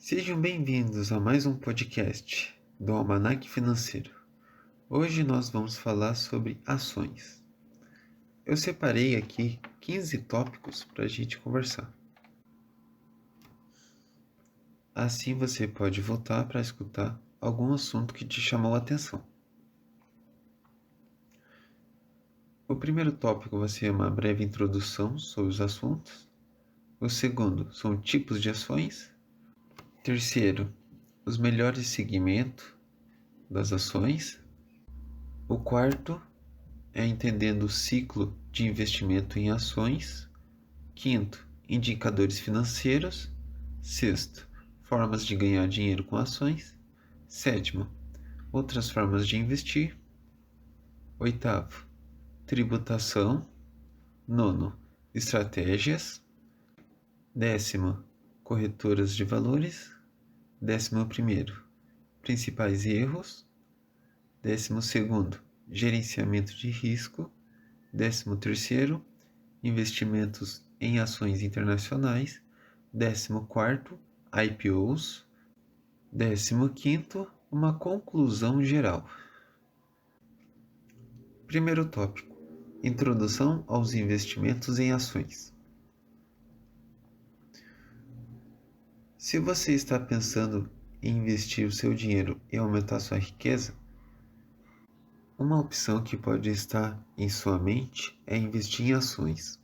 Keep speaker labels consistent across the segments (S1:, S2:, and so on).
S1: Sejam bem-vindos a mais um podcast do Almanaque Financeiro. Hoje nós vamos falar sobre ações. Eu separei aqui 15 tópicos para a gente conversar. Assim você pode voltar para escutar algum assunto que te chamou a atenção. O primeiro tópico vai ser uma breve introdução sobre os assuntos. O segundo são tipos de ações. Terceiro, os melhores segmentos das ações. O quarto é entendendo o ciclo de investimento em ações. Quinto, indicadores financeiros. Sexto, formas de ganhar dinheiro com ações. Sétimo, outras formas de investir. Oitavo, tributação. Nono, estratégias. Décimo, corretoras de valores. 11º, principais erros. 12º, gerenciamento de risco. 13º, investimentos em ações internacionais. 14º, IPOs. 15º, uma conclusão geral. Primeiro tópico: introdução aos investimentos em ações. Se você está pensando em investir o seu dinheiro e aumentar sua riqueza, uma opção que pode estar em sua mente é investir em ações.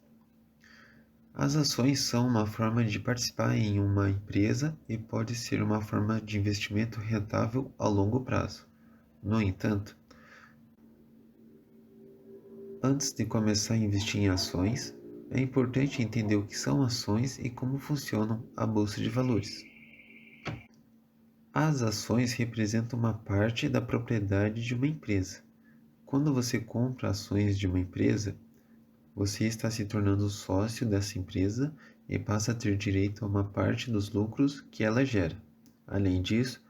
S1: As ações são uma forma de participar em uma empresa e pode ser uma forma de investimento rentável a longo prazo. No entanto, antes de começar a investir em ações, é importante entender o que são ações e como funcionam a bolsa de valores. As ações representam uma parte da propriedade de uma empresa. Quando você compra ações de uma empresa, você está se tornando sócio dessa empresa e passa a ter direito a uma parte dos lucros que ela gera. Além disso,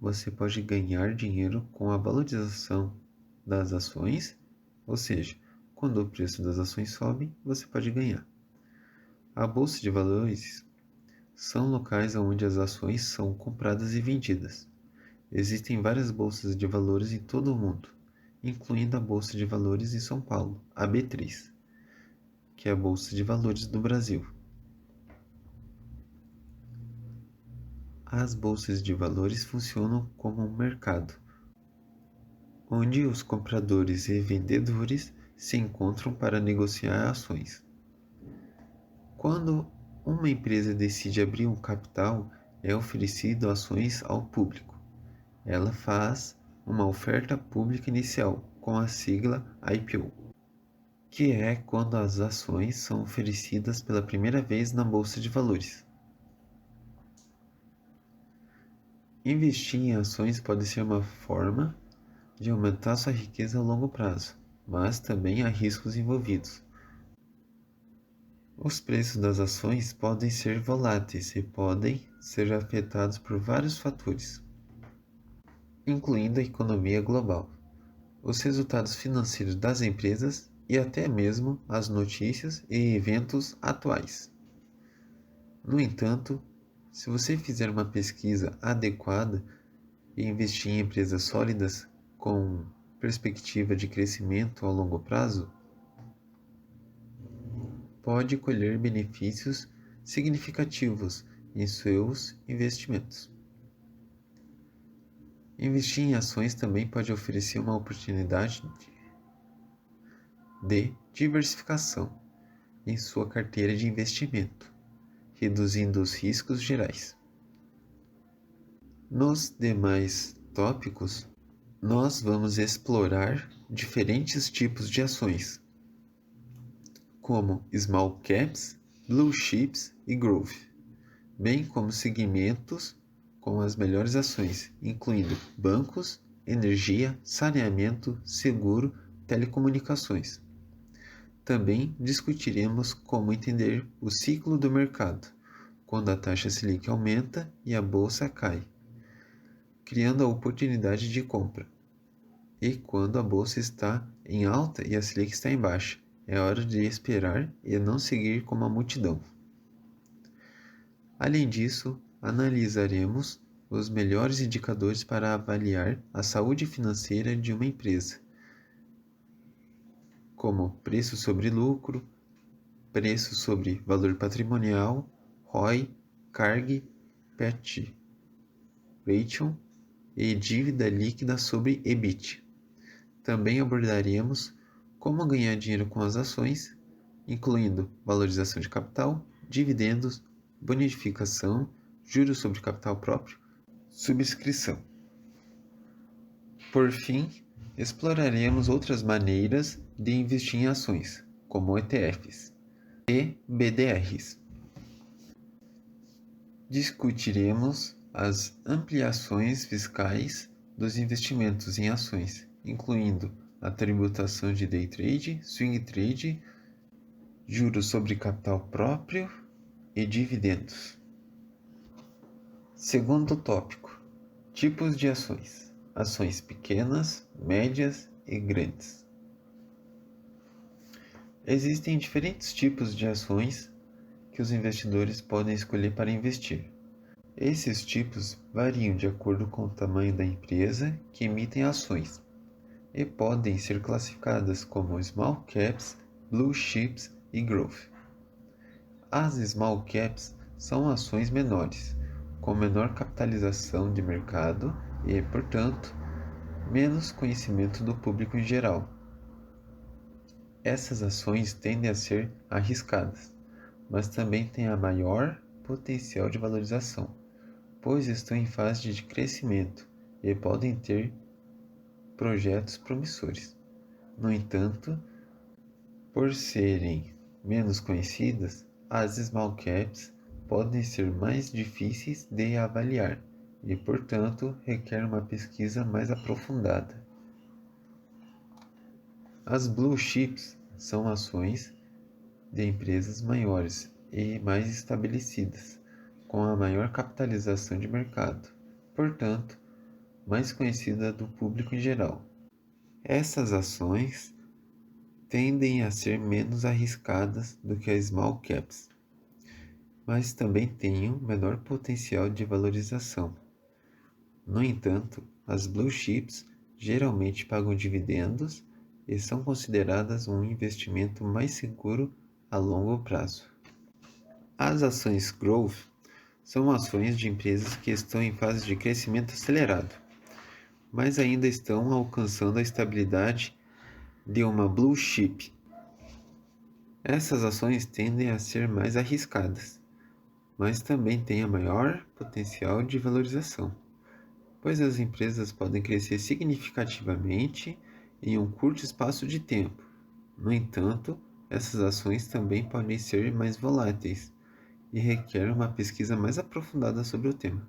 S1: você pode ganhar dinheiro com a valorização das ações, ou seja, quando o preço das ações sobe, você pode ganhar. A bolsa de valores são locais onde as ações são compradas e vendidas. Existem várias bolsas de valores em todo o mundo, incluindo a Bolsa de Valores em São Paulo, a B3, que é a Bolsa de Valores do Brasil. As bolsas de valores funcionam como um mercado, onde os compradores e vendedores se encontram para negociar ações. Quando uma empresa decide abrir um capital, é oferecido ações ao público. Ela faz uma oferta pública inicial, com a sigla IPO, que é quando as ações são oferecidas pela primeira vez na Bolsa de Valores. Investir em ações pode ser uma forma de aumentar sua riqueza a longo prazo, mas também há riscos envolvidos. Os preços das ações podem ser voláteis e podem ser afetados por vários fatores, incluindo a economia global, os resultados financeiros das empresas e até mesmo as notícias e eventos atuais. No entanto, se você fizer uma pesquisa adequada e investir em empresas sólidas com perspectiva de crescimento a longo prazo, pode colher benefícios significativos em seus investimentos. Investir em ações também pode oferecer uma oportunidade de diversificação em sua carteira de investimento, reduzindo os riscos gerais. Nos demais tópicos, nós vamos explorar diferentes tipos de ações, como Small Caps, Blue Chips e Growth, bem como segmentos com as melhores ações, incluindo bancos, energia, saneamento, seguro, telecomunicações. Também discutiremos como entender o ciclo do mercado, quando a taxa Selic aumenta e a bolsa cai, criando a oportunidade de compra, e quando a bolsa está em alta e a Selic está em baixa, é hora de esperar e não seguir como a multidão. Além disso, analisaremos os melhores indicadores para avaliar a saúde financeira de uma empresa, como preço sobre lucro, preço sobre valor patrimonial, ROI, CARG, PET ratio e dívida líquida sobre EBIT. Também abordaremos como ganhar dinheiro com as ações, incluindo valorização de capital, dividendos, bonificação, juros sobre capital próprio, subscrição. Por fim, exploraremos outras maneiras de investir em ações, como ETFs e BDRs. Discutiremos as ampliações fiscais dos investimentos em ações, incluindo a tributação de day trade, swing trade, juros sobre capital próprio e dividendos. Segundo tópico: tipos de ações. Ações pequenas, médias e grandes. Existem diferentes tipos de ações que os investidores podem escolher para investir. Esses tipos variam de acordo com o tamanho da empresa que emitem ações e podem ser classificadas como small caps, blue chips e growth. As small caps são ações menores, com menor capitalização de mercado e, portanto, menos conhecimento do público em geral. Essas ações tendem a ser arriscadas, mas também têm a maior potencial de valorização, pois estão em fase de crescimento e podem ter projetos promissores. No entanto, por serem menos conhecidas, as small caps podem ser mais difíceis de avaliar e, portanto, requer uma pesquisa mais aprofundada. As blue chips são ações de empresas maiores e mais estabelecidas, com a maior capitalização de mercado, portanto, mais conhecida do público em geral. Essas ações tendem a ser menos arriscadas do que as small caps, mas também têm um menor potencial de valorização. No entanto, as blue chips geralmente pagam dividendos e são consideradas um investimento mais seguro a longo prazo. As ações growth são ações de empresas que estão em fase de crescimento acelerado, mas ainda estão alcançando a estabilidade de uma blue chip. Essas ações tendem a ser mais arriscadas, mas também têm a maior potencial de valorização, pois as empresas podem crescer significativamente em um curto espaço de tempo. No entanto, essas ações também podem ser mais voláteis e requerem uma pesquisa mais aprofundada sobre o tema.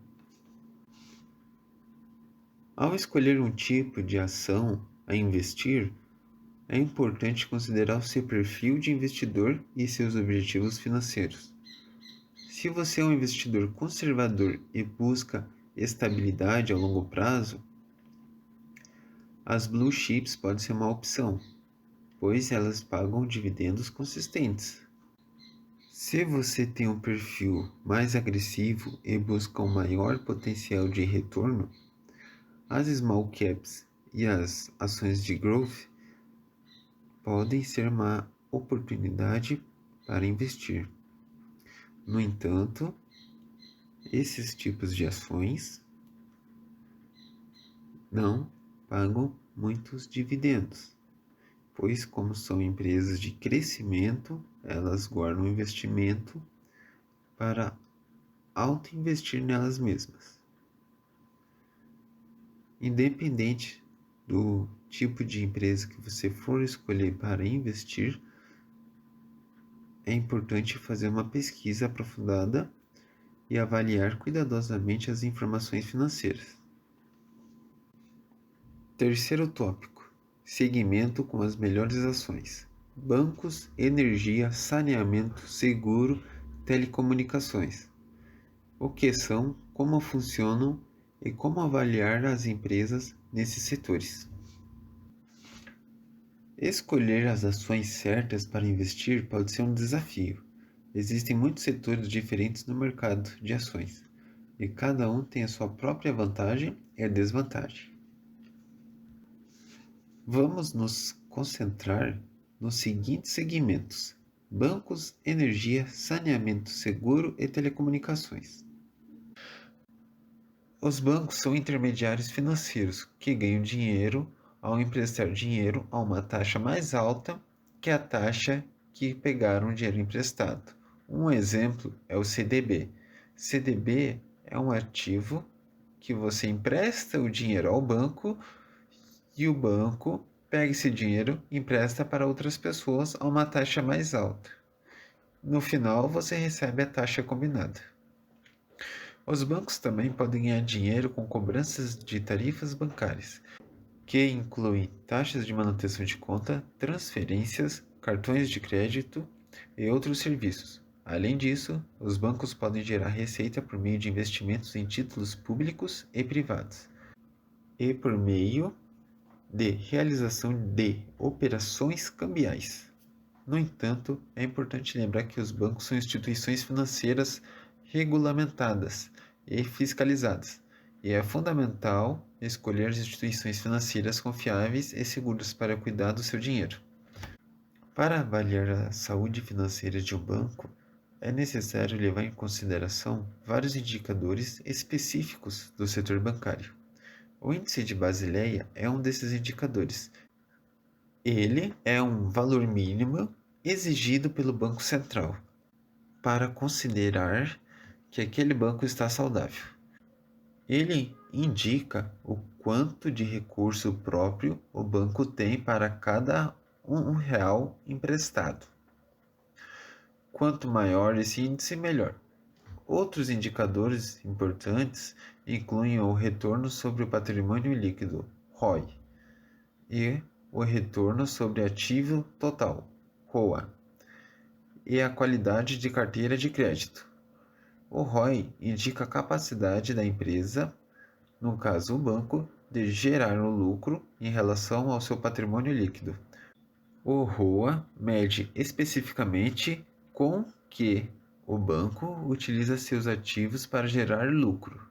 S1: Ao escolher um tipo de ação a investir, é importante considerar o seu perfil de investidor e seus objetivos financeiros. Se você é um investidor conservador e busca estabilidade a longo prazo, as blue chips podem ser uma opção, pois elas pagam dividendos consistentes. Se você tem um perfil mais agressivo e busca um maior potencial de retorno, as small caps e as ações de growth podem ser uma oportunidade para investir. No entanto, esses tipos de ações não pagam muitos dividendos, pois, como são empresas de crescimento, elas guardam investimento para auto-investir nelas mesmas. Independente do tipo de empresa que você for escolher para investir, é importante fazer uma pesquisa aprofundada e avaliar cuidadosamente as informações financeiras. Terceiro tópico: segmento com as melhores ações. Bancos, energia, saneamento, seguro, telecomunicações. O que são, como funcionam e como avaliar as empresas nesses setores. Escolher as ações certas para investir pode ser um desafio. Existem muitos setores diferentes no mercado de ações, e cada um tem a sua própria vantagem e desvantagem. Vamos nos concentrar nos seguintes segmentos: bancos, energia, saneamento, seguro e telecomunicações. Os bancos são intermediários financeiros que ganham dinheiro ao emprestar dinheiro a uma taxa mais alta que a taxa que pegaram o dinheiro emprestado. Um exemplo é o CDB. CDB é um ativo que você empresta o dinheiro ao banco e o banco pega esse dinheiro e empresta para outras pessoas a uma taxa mais alta. No final, você recebe a taxa combinada. Os bancos também podem ganhar dinheiro com cobranças de tarifas bancárias, que incluem taxas de manutenção de conta, transferências, cartões de crédito e outros serviços. Além disso, os bancos podem gerar receita por meio de investimentos em títulos públicos e privados, e por meio de realização de operações cambiais. No entanto, é importante lembrar que os bancos são instituições financeiras regulamentadas e fiscalizadas, e é fundamental escolher as instituições financeiras confiáveis e seguras para cuidar do seu dinheiro. Para avaliar a saúde financeira de um banco, é necessário levar em consideração vários indicadores específicos do setor bancário. O índice de Basileia é um desses indicadores. Ele é um valor mínimo exigido pelo Banco Central para considerar que aquele banco está saudável. Ele indica o quanto de recurso próprio o banco tem para cada R$ 1 emprestado. Quanto maior esse índice, melhor. Outros indicadores importantes incluem o retorno sobre o patrimônio líquido, ROI, e o retorno sobre ativo total, ROA, e a qualidade de carteira de crédito. O ROI indica a capacidade da empresa, no caso o banco, de gerar um lucro em relação ao seu patrimônio líquido. O ROA mede especificamente com que o banco utiliza seus ativos para gerar lucro.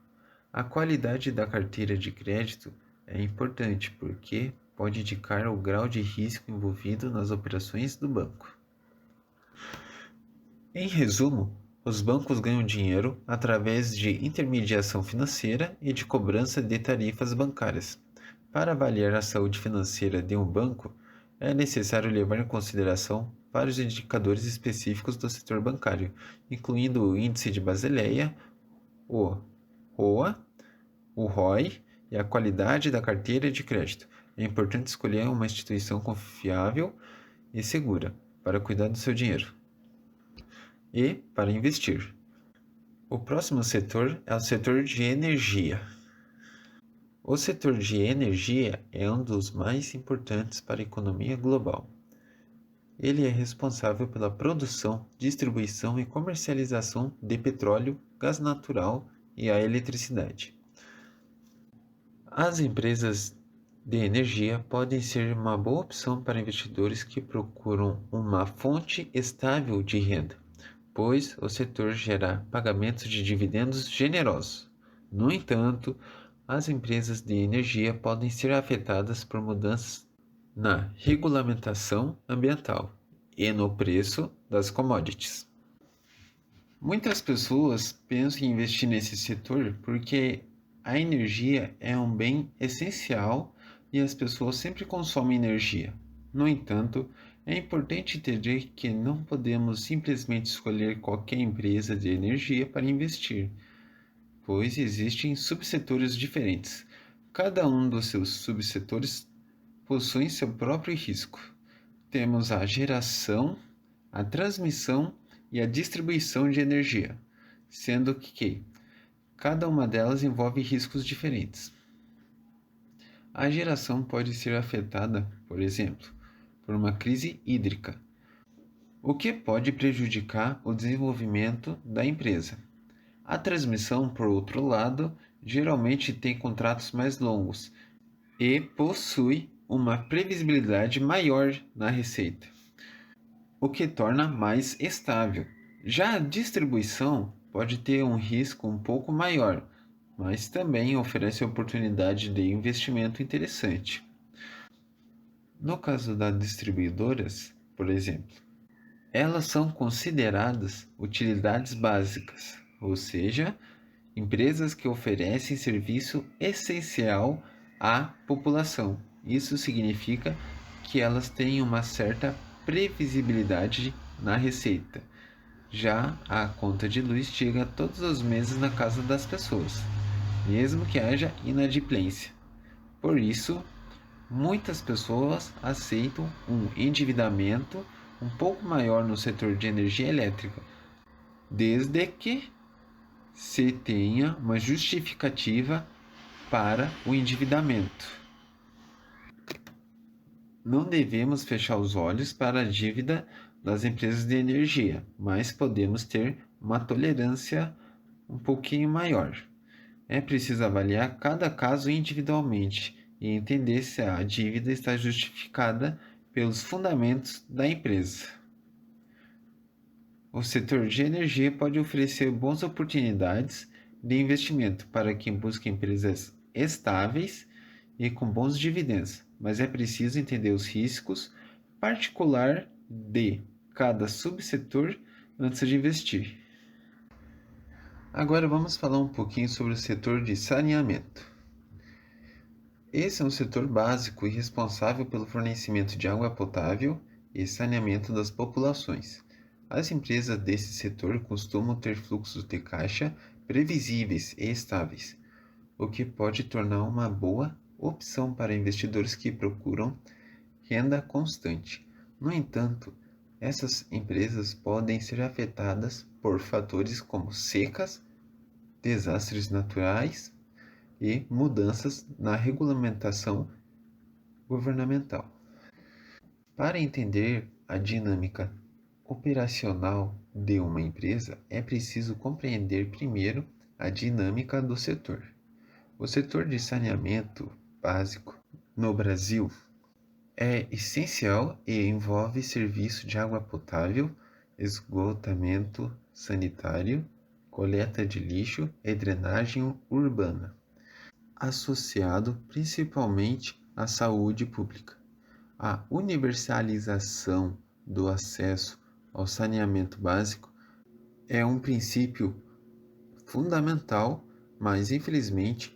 S1: A qualidade da carteira de crédito é importante porque pode indicar o grau de risco envolvido nas operações do banco. Em resumo, os bancos ganham dinheiro através de intermediação financeira e de cobrança de tarifas bancárias. Para avaliar a saúde financeira de um banco, é necessário levar em consideração vários indicadores específicos do setor bancário, incluindo o índice de Basileia, o ROA, o ROI e a qualidade da carteira de crédito. É importante escolher uma instituição confiável e segura para cuidar do seu dinheiro e para investir. O próximo setor é o setor de energia. O setor de energia é um dos mais importantes para a economia global. Ele é responsável pela produção, distribuição e comercialização de petróleo, gás natural e a eletricidade. As empresas de energia podem ser uma boa opção para investidores que procuram uma fonte estável de renda, pois o setor gera pagamentos de dividendos generosos. No entanto, as empresas de energia podem ser afetadas por mudanças na regulamentação ambiental e no preço das commodities. Muitas pessoas pensam em investir nesse setor porque a energia é um bem essencial e as pessoas sempre consomem energia. No entanto, é importante entender que não podemos simplesmente escolher qualquer empresa de energia para investir, pois existem subsetores diferentes. Cada um dos seus subsetores possui seu próprio risco. Temos a geração, a transmissão e a distribuição de energia, sendo que cada uma delas envolve riscos diferentes. A geração pode ser afetada, por exemplo, por uma crise hídrica, o que pode prejudicar o desenvolvimento da empresa. A transmissão, por outro lado, geralmente tem contratos mais longos e possui uma previsibilidade maior na receita, o que torna mais estável. Já a distribuição pode ter um risco um pouco maior, mas também oferece oportunidade de investimento interessante. No caso das distribuidoras, por exemplo, elas são consideradas utilidades básicas, ou seja, empresas que oferecem serviço essencial à população. Isso significa que elas têm uma certa previsibilidade na receita. Já a conta de luz chega todos os meses na casa das pessoas, mesmo que haja inadimplência. Por isso, muitas pessoas aceitam um endividamento um pouco maior no setor de energia elétrica, desde que se tenha uma justificativa para o endividamento. Não devemos fechar os olhos para a dívida das empresas de energia, mas podemos ter uma tolerância um pouquinho maior. É preciso avaliar cada caso individualmente e entender se a dívida está justificada pelos fundamentos da empresa. O setor de energia pode oferecer boas oportunidades de investimento para quem busca empresas estáveis e com bons dividendos, mas é preciso entender os riscos particular de cada subsetor antes de investir. Agora vamos falar um pouquinho sobre o setor de saneamento. Esse é um setor básico e responsável pelo fornecimento de água potável e saneamento das populações. As empresas desse setor costumam ter fluxos de caixa previsíveis e estáveis, o que pode tornar uma boa opção para investidores que procuram renda constante. No entanto, essas empresas podem ser afetadas por fatores como secas, desastres naturais e mudanças na regulamentação governamental. Para entender a dinâmica operacional de uma empresa, é preciso compreender primeiro a dinâmica do setor. O setor de saneamento básico no Brasil é essencial e envolve serviço de água potável, esgotamento sanitário, coleta de lixo e drenagem urbana, associado principalmente à saúde pública. A universalização do acesso ao saneamento básico é um princípio fundamental, mas infelizmente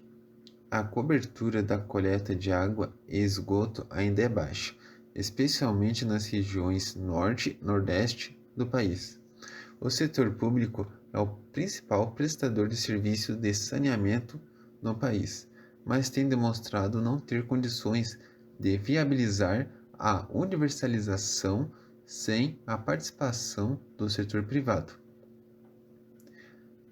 S1: a cobertura da coleta de água e esgoto ainda é baixa, especialmente nas regiões norte e nordeste do país. O setor público é o principal prestador de serviço de saneamento no país, mas tem demonstrado não ter condições de viabilizar a universalização sem a participação do setor privado.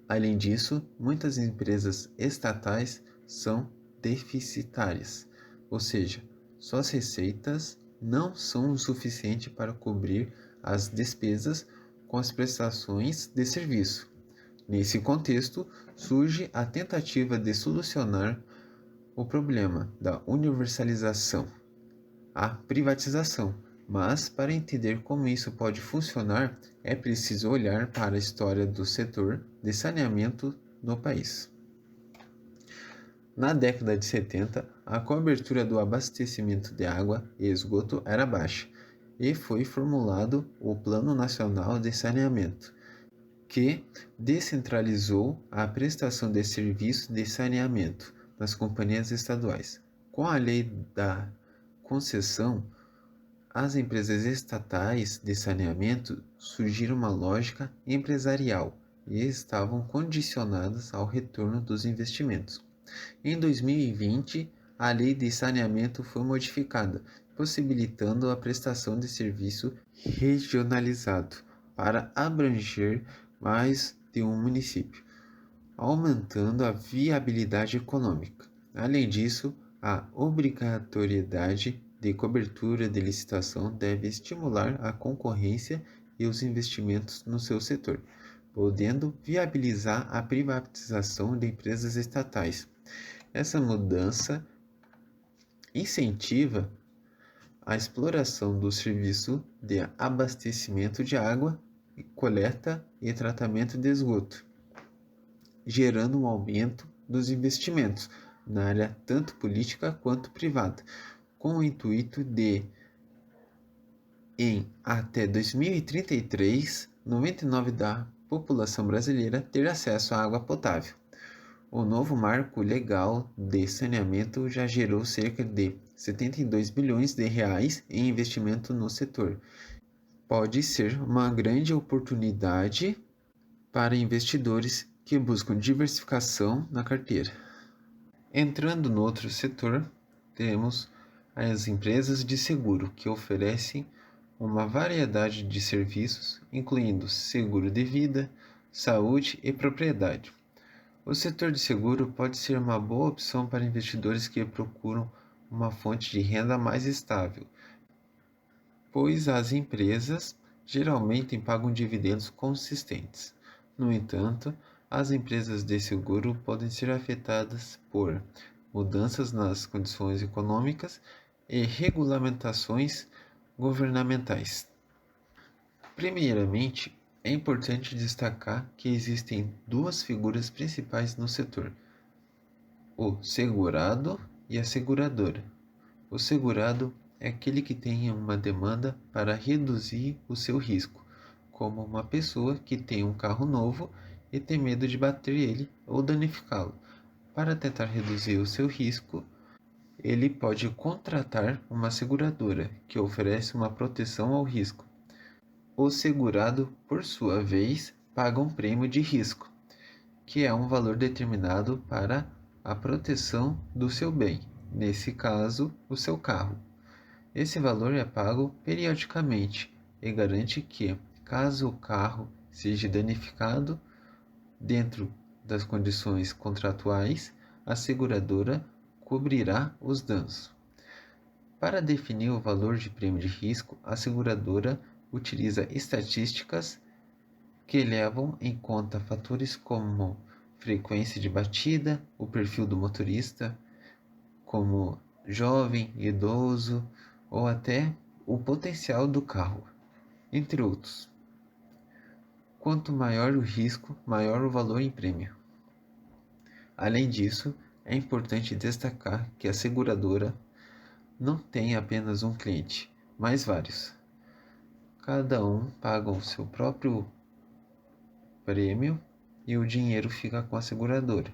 S1: Além disso, muitas empresas estatais são deficitárias, ou seja, suas receitas não são o suficiente para cobrir as despesas com as prestações de serviço. Nesse contexto, surge a tentativa de solucionar o problema da universalização, a privatização. Mas, para entender como isso pode funcionar, é preciso olhar para a história do setor de saneamento no país. Na década de 70, a cobertura do abastecimento de água e esgoto era baixa, e foi formulado o Plano Nacional de Saneamento, que descentralizou a prestação de serviço de saneamento nas companhias estaduais. Com a lei da concessão, as empresas estatais de saneamento surgiram uma lógica empresarial e estavam condicionadas ao retorno dos investimentos. Em 2020, a lei de saneamento foi modificada, possibilitando a prestação de serviço regionalizado para abranger mais de um município, aumentando a viabilidade econômica. Além disso, a obrigatoriedade de cobertura de licitação deve estimular a concorrência e os investimentos no seu setor, podendo viabilizar a privatização de empresas estatais. Essa mudança incentiva a exploração do serviço de abastecimento de água, coleta e tratamento de esgoto. gerando um aumento dos investimentos na área tanto política quanto privada, com o intuito de, em até 2033, 99% da população brasileira ter acesso à água potável. O novo marco legal de saneamento já gerou cerca de 72 bilhões de reais em investimento no setor. Pode ser uma grande oportunidade para investidores que buscam diversificação na carteira. Entrando no outro setor, temos as empresas de seguro, que oferecem uma variedade de serviços, incluindo seguro de vida, saúde e propriedade. O setor de seguro pode ser uma boa opção para investidores que procuram uma fonte de renda mais estável, pois as empresas geralmente pagam dividendos consistentes. No entanto, as empresas de seguro podem ser afetadas por mudanças nas condições econômicas e regulamentações governamentais. Primeiramente, é importante destacar que existem duas figuras principais no setor: o segurado e a seguradora. O segurado é aquele que tem uma demanda para reduzir o seu risco, como uma pessoa que tem um carro novo e tem medo de bater ele ou danificá-lo. Para tentar reduzir o seu risco, ele pode contratar uma seguradora que oferece uma proteção ao risco. O segurado, por sua vez, paga um prêmio de risco, que é um valor determinado para a proteção do seu bem, nesse caso, o seu carro. Esse valor é pago periodicamente e garante que, caso o carro seja danificado dentro das condições contratuais, a seguradora cobrirá os danos. Para definir o valor de prêmio de risco, a seguradora utiliza estatísticas que levam em conta fatores como frequência de batida, o perfil do motorista, como jovem, idoso ou até o potencial do carro, entre outros. Quanto maior o risco, maior o valor em prêmio. Além disso, é importante destacar que a seguradora não tem apenas um cliente, mas vários. Cada um paga o seu próprio prêmio e o dinheiro fica com a seguradora.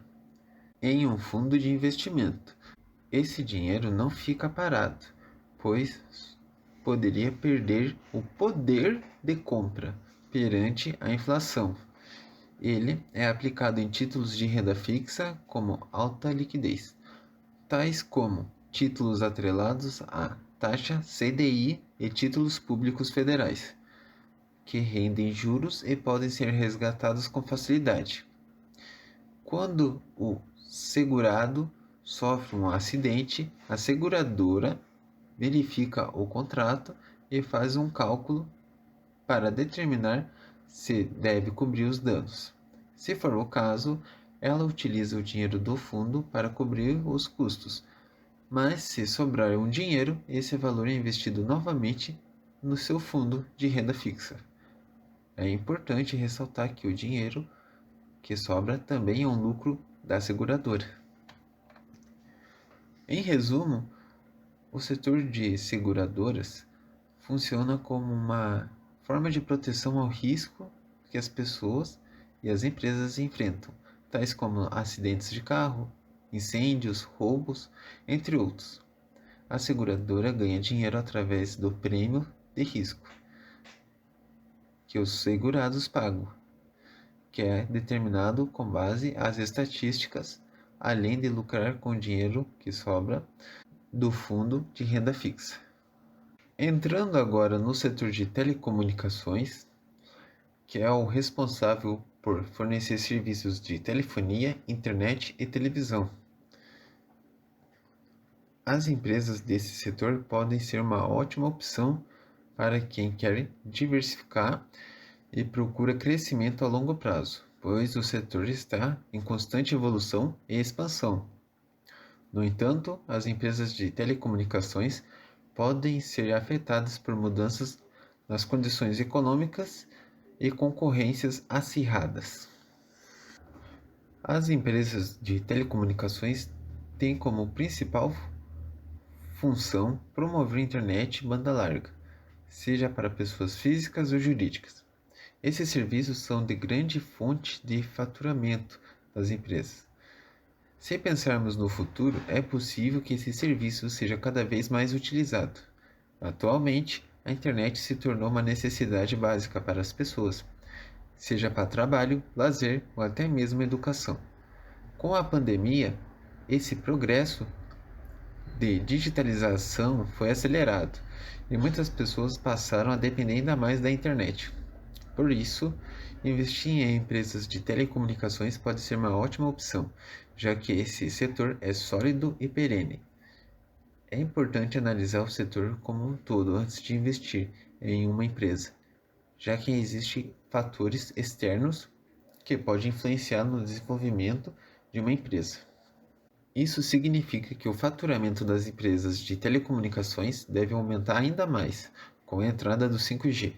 S1: Em um fundo de investimento, esse dinheiro não fica parado, pois poderia perder o poder de compra perante a inflação. Ele é aplicado em títulos de renda fixa como alta liquidez, tais como títulos atrelados à taxa CDI e títulos públicos federais, que rendem juros e podem ser resgatados com facilidade. Quando o segurado sofre um acidente, a seguradora verifica o contrato e faz um cálculo para determinar se deve cobrir os danos. Se for o caso, ela utiliza o dinheiro do fundo para cobrir os custos, mas se sobrar um dinheiro, esse valor é investido novamente no seu fundo de renda fixa. É importante ressaltar que o dinheiro que sobra também é um lucro da seguradora. Em resumo, o setor de seguradoras funciona como uma forma de proteção ao risco que as pessoas e as empresas enfrentam, tais como acidentes de carro, incêndios, roubos, entre outros. A seguradora ganha dinheiro através do prêmio de risco que os segurados pagam, que é determinado com base às estatísticas, além de lucrar com o dinheiro que sobra do fundo de renda fixa. Entrando agora no setor de telecomunicações, que é o responsável por fornecer serviços de telefonia, internet e televisão. As empresas desse setor podem ser uma ótima opção para quem quer diversificar e procura crescimento a longo prazo, pois o setor está em constante evolução e expansão. No entanto, as empresas de telecomunicações podem ser afetadas por mudanças nas condições econômicas e concorrências acirradas. As empresas de telecomunicações têm como principal função promover a internet banda larga, seja para pessoas físicas ou jurídicas. Esses serviços são de grande fonte de faturamento das empresas. Se pensarmos no futuro, é possível que esse serviço seja cada vez mais utilizado. Atualmente, a internet se tornou uma necessidade básica para as pessoas, seja para trabalho, lazer ou até mesmo educação. Com a pandemia, esse progresso de digitalização foi acelerado e muitas pessoas passaram a depender ainda mais da internet. Por isso, investir em empresas de telecomunicações pode ser uma ótima opção, já que esse setor é sólido e perene. É importante analisar o setor como um todo antes de investir em uma empresa, já que existem fatores externos que podem influenciar no desenvolvimento de uma empresa. Isso significa que o faturamento das empresas de telecomunicações deve aumentar ainda mais com a entrada do 5G.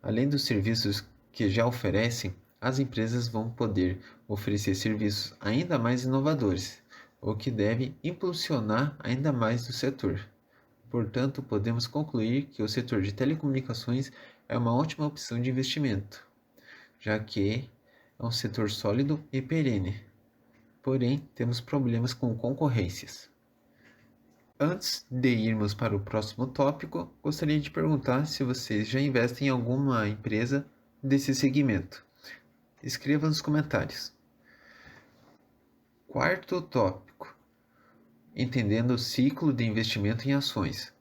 S1: Além dos serviços que já oferecem, as empresas vão poder oferecer serviços ainda mais inovadores, o que deve impulsionar ainda mais o setor. Portanto, podemos concluir que o setor de telecomunicações é uma ótima opção de investimento, já que é um setor sólido e perene. Porém, temos problemas com concorrências. Antes de irmos para o próximo tópico, gostaria de perguntar se vocês já investem em alguma empresa desse segmento. Escreva nos comentários. Quarto tópico: entendendo o ciclo de investimento em ações.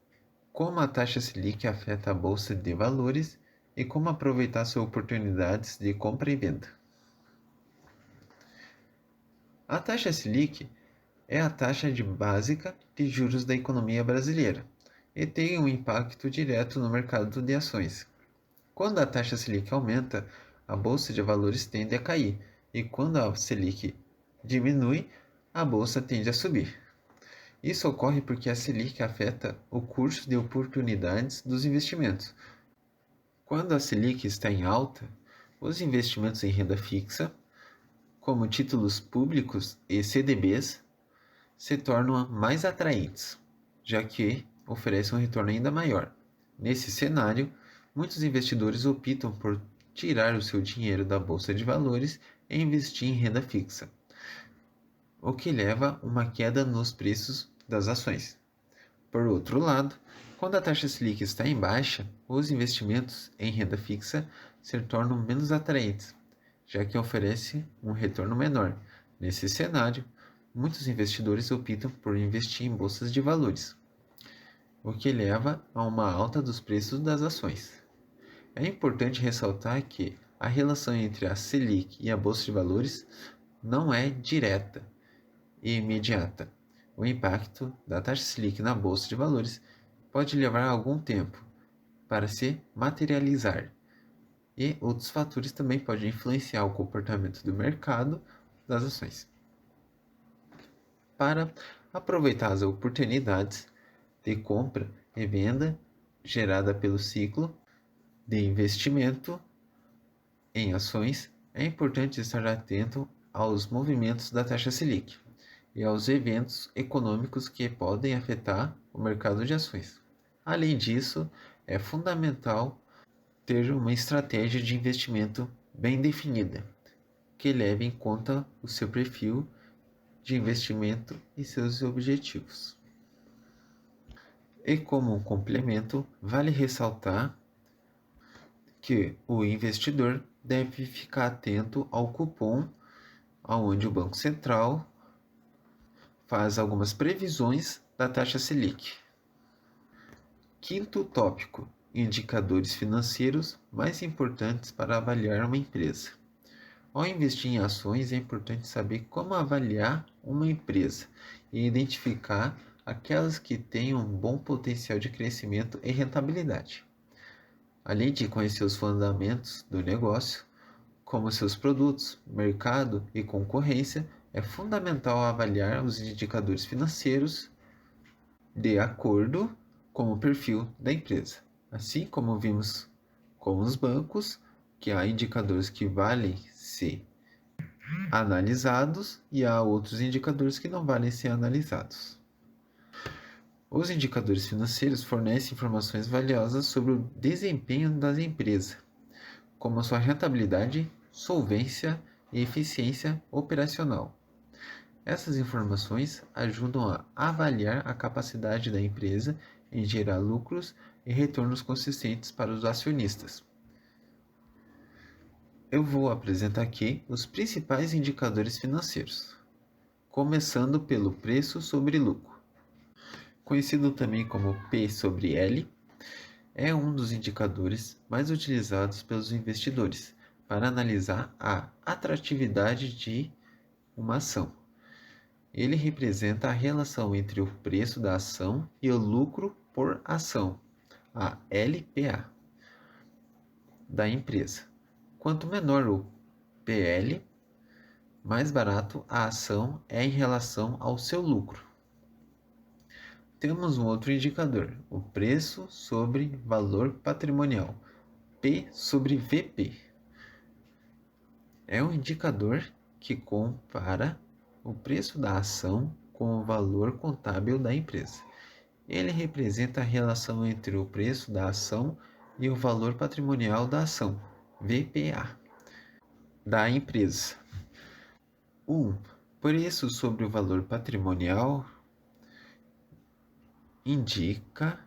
S1: Como a taxa Selic afeta a bolsa de valores e como aproveitar suas oportunidades de compra e venda. A taxa Selic é a taxa básica de juros da economia brasileira e tem um impacto direto no mercado de ações. Quando a taxa Selic aumenta, a bolsa de valores tende a cair, e quando a Selic diminui, a bolsa tende a subir. Isso ocorre porque a Selic afeta o curso de oportunidades dos investimentos. Quando a Selic está em alta, os investimentos em renda fixa, como títulos públicos e CDBs, se tornam mais atraentes, já que oferecem um retorno ainda maior. Nesse cenário, muitos investidores optam por tirar o seu dinheiro da bolsa de valores e investir em renda fixa, o que leva a uma queda nos preços das ações. Por outro lado, quando a taxa Selic está em baixa, os investimentos em renda fixa se tornam menos atraentes, já que oferece um retorno menor. Nesse cenário, muitos investidores optam por investir em bolsas de valores, o que leva a uma alta dos preços das ações. É importante ressaltar que a relação entre a Selic e a bolsa de valores não é direta e imediata. O impacto da taxa Selic na bolsa de valores pode levar algum tempo para se materializar, e outros fatores também podem influenciar o comportamento do mercado das ações. Para aproveitar as oportunidades de compra e venda gerada pelo ciclo de investimento em ações, é importante estar atento aos movimentos da taxa Selic e aos eventos econômicos que podem afetar o mercado de ações. Além disso, é fundamental ter uma estratégia de investimento bem definida, que leve em conta o seu perfil de investimento e seus objetivos. E como um complemento, vale ressaltar que o investidor deve ficar atento ao cupom onde o Banco Central faz algumas previsões da taxa Selic. Quinto tópico: indicadores financeiros mais importantes para avaliar uma empresa. Ao investir em ações, é importante saber como avaliar uma empresa e identificar aquelas que têm um bom potencial de crescimento e rentabilidade. Além de conhecer os fundamentos do negócio, como seus produtos, mercado e concorrência, é fundamental avaliar os indicadores financeiros de acordo com o perfil da empresa. Assim como vimos com os bancos, que há indicadores que valem se analisados e há outros indicadores que não valem ser analisados. Os indicadores financeiros fornecem informações valiosas sobre o desempenho da empresa, como a sua rentabilidade, solvência e eficiência operacional. Essas informações ajudam a avaliar a capacidade da empresa em gerar lucros e retornos consistentes para os acionistas. Eu vou apresentar aqui os principais indicadores financeiros, começando pelo preço sobre lucro. Conhecido também como P sobre L, é um dos indicadores mais utilizados pelos investidores para analisar a atratividade de uma ação. Ele representa a relação entre o preço da ação e o lucro por ação, a LPA, da empresa. Quanto menor o PL, mais barato a ação é em relação ao seu lucro. Temos um outro indicador, o preço sobre valor patrimonial, P sobre VP. É um indicador que compara o preço da ação com o valor contábil da empresa. Ele representa a relação entre o preço da ação e o valor patrimonial da ação, VPA, da empresa. O preço sobre o valor patrimonial indica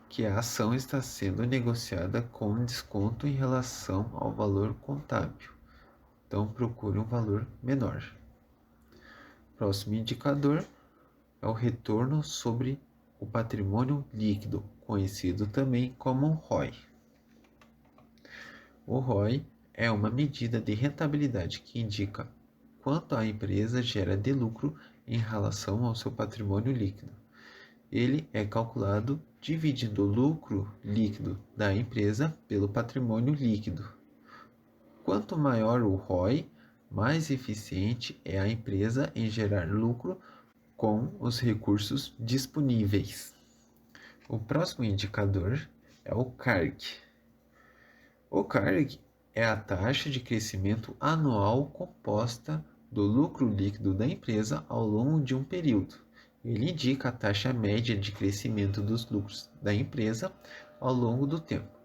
S1: que a ação está sendo negociada com desconto em relação ao valor contábil. Então, procure um valor menor. Próximo indicador é o retorno sobre o patrimônio líquido, conhecido também como ROI. O ROI é uma medida de rentabilidade que indica quanto a empresa gera de lucro em relação ao seu patrimônio líquido. Ele é calculado dividindo o lucro líquido da empresa pelo patrimônio líquido. Quanto maior o ROI, mais eficiente é a empresa em gerar lucro com os recursos disponíveis. O próximo indicador é o CARG. O CARG é a taxa de crescimento anual composta do lucro líquido da empresa ao longo de um período. Ele indica a taxa média de crescimento dos lucros da empresa ao longo do tempo.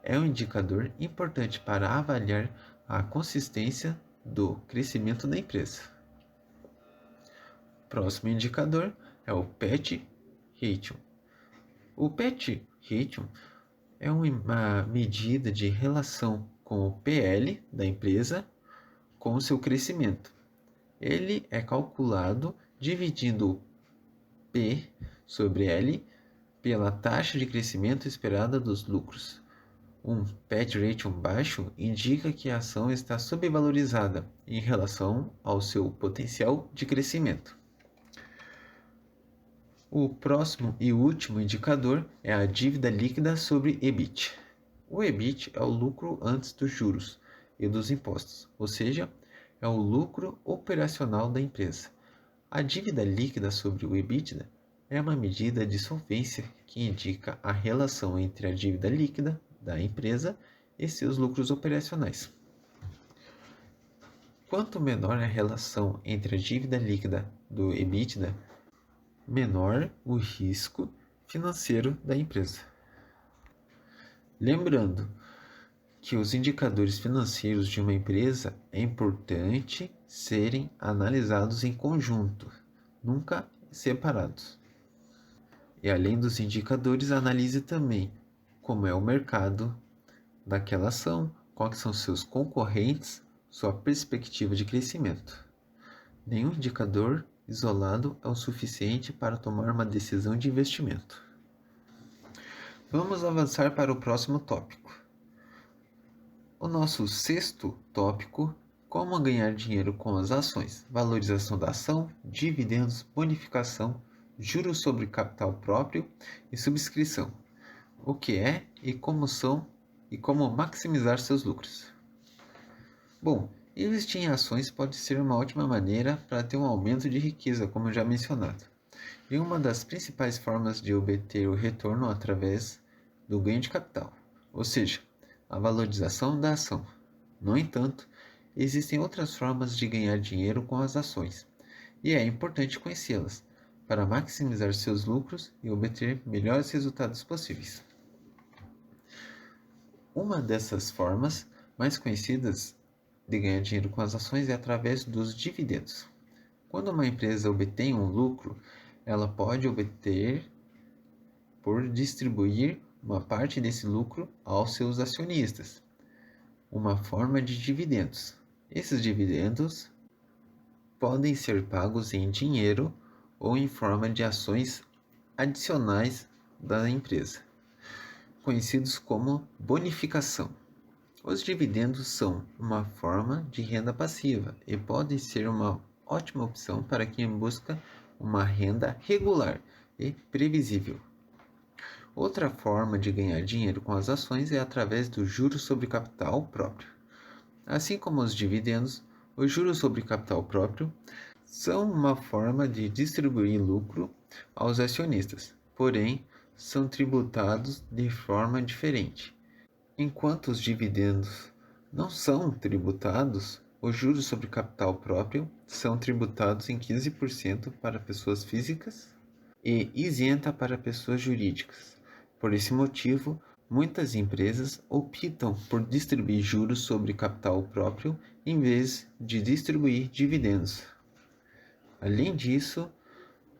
S1: É um indicador importante para avaliar a consistência do crescimento da empresa. Próximo indicador é o PET Ratio. O PET Ratio é uma medida de relação com o PL da empresa com o seu crescimento. Ele é calculado dividindo o P sobre L pela taxa de crescimento esperada dos lucros. Um PET ratio baixo indica que a ação está subvalorizada em relação ao seu potencial de crescimento. O próximo e último indicador é a dívida líquida sobre EBIT. O EBIT é o lucro antes dos juros e dos impostos, ou seja, é o lucro operacional da empresa. A dívida líquida sobre o EBITDA é uma medida de solvência que indica a relação entre a dívida líquida da empresa e seus lucros operacionais. Quanto menor a relação entre a dívida líquida do EBITDA, menor o risco financeiro da empresa. Lembrando que os indicadores financeiros de uma empresa é importante serem analisados em conjunto, nunca separados. E além dos indicadores, analise também como é o mercado daquela ação, quais são seus concorrentes, sua perspectiva de crescimento. Nenhum indicador isolado é o suficiente para tomar uma decisão de investimento. Vamos avançar para o próximo tópico. O nosso sexto tópico: como ganhar dinheiro com as ações, valorização da ação, dividendos, bonificação, juros sobre capital próprio e subscrição. O que é e como são e como maximizar seus lucros. Bom, investir em ações pode ser uma ótima maneira para ter um aumento de riqueza, como eu já mencionado. E uma das principais formas de obter o retorno através do ganho de capital, ou seja, a valorização da ação. No entanto, existem outras formas de ganhar dinheiro com as ações, e é importante conhecê-las para maximizar seus lucros e obter melhores resultados possíveis. Uma dessas formas mais conhecidas de ganhar dinheiro com as ações é através dos dividendos. Quando uma empresa obtém um lucro, ela pode obter por distribuir uma parte desse lucro aos seus acionistas, uma forma de dividendos. Esses dividendos podem ser pagos em dinheiro ou em forma de ações adicionais da empresa, conhecidos como bonificação. Os dividendos são uma forma de renda passiva e podem ser uma ótima opção para quem busca uma renda regular e previsível. Outra forma de ganhar dinheiro com as ações é através do juros sobre capital próprio. Assim como os dividendos, os juros sobre capital próprio são uma forma de distribuir lucro aos acionistas, porém são tributados de forma diferente. Enquanto os dividendos não são tributados, os juros sobre capital próprio são tributados em 15% para pessoas físicas e isenta para pessoas jurídicas. Por esse motivo, muitas empresas optam por distribuir juros sobre capital próprio em vez de distribuir dividendos. Além disso,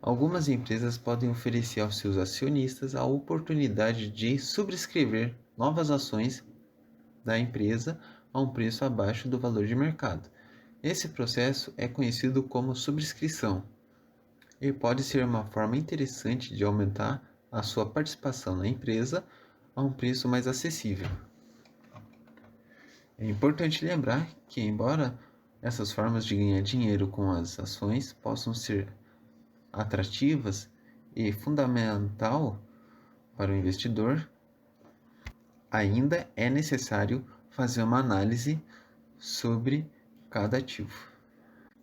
S1: algumas empresas podem oferecer aos seus acionistas a oportunidade de subscrever novas ações da empresa a um preço abaixo do valor de mercado. Esse processo é conhecido como subscrição e pode ser uma forma interessante de aumentar a sua participação na empresa a um preço mais acessível. É importante lembrar que, embora essas formas de ganhar dinheiro com as ações possam ser atrativas e fundamental para o investidor, ainda é necessário fazer uma análise sobre cada ativo.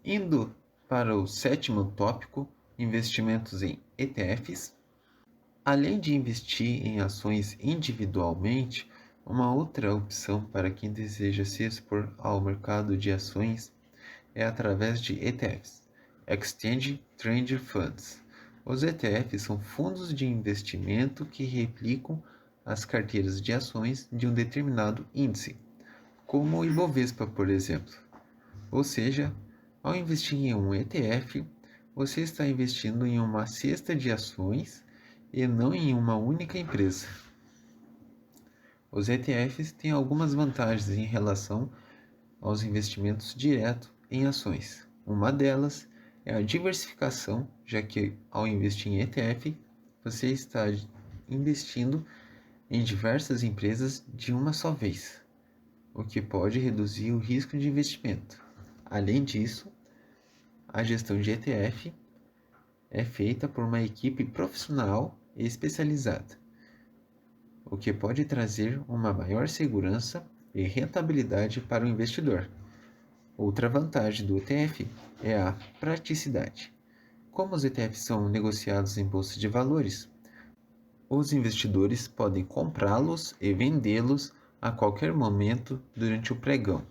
S1: Indo para o sétimo tópico, investimentos em ETFs. Além de investir em ações individualmente, uma outra opção para quem deseja se expor ao mercado de ações é através de ETFs, Exchange Traded Funds. Os ETFs são fundos de investimento que replicam as carteiras de ações de um determinado índice, como o Ibovespa, por exemplo. Ou seja, ao investir em um ETF, você está investindo em uma cesta de ações e não em uma única empresa. Os ETFs têm algumas vantagens em relação aos investimentos diretos em ações. Uma delas é a diversificação, já que ao investir em ETF, você está investindo em diversas empresas de uma só vez, o que pode reduzir o risco de investimento. Além disso, a gestão de ETF é feita por uma equipe profissional e especializada, o que pode trazer uma maior segurança e rentabilidade para o investidor. Outra vantagem do ETF é a praticidade. Como os ETFs são negociados em bolsa de valores, os investidores podem comprá-los e vendê-los a qualquer momento durante o pregão,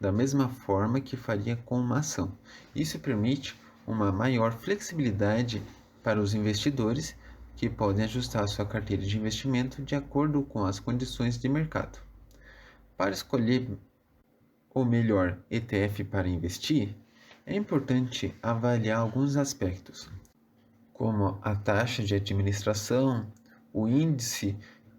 S1: da mesma forma que faria com uma ação. Isso permite uma maior flexibilidade para os investidores que podem ajustar sua carteira de investimento de acordo com as condições de mercado. Para escolher o melhor ETF para investir, é importante avaliar alguns aspectos, como a taxa de administração, o índice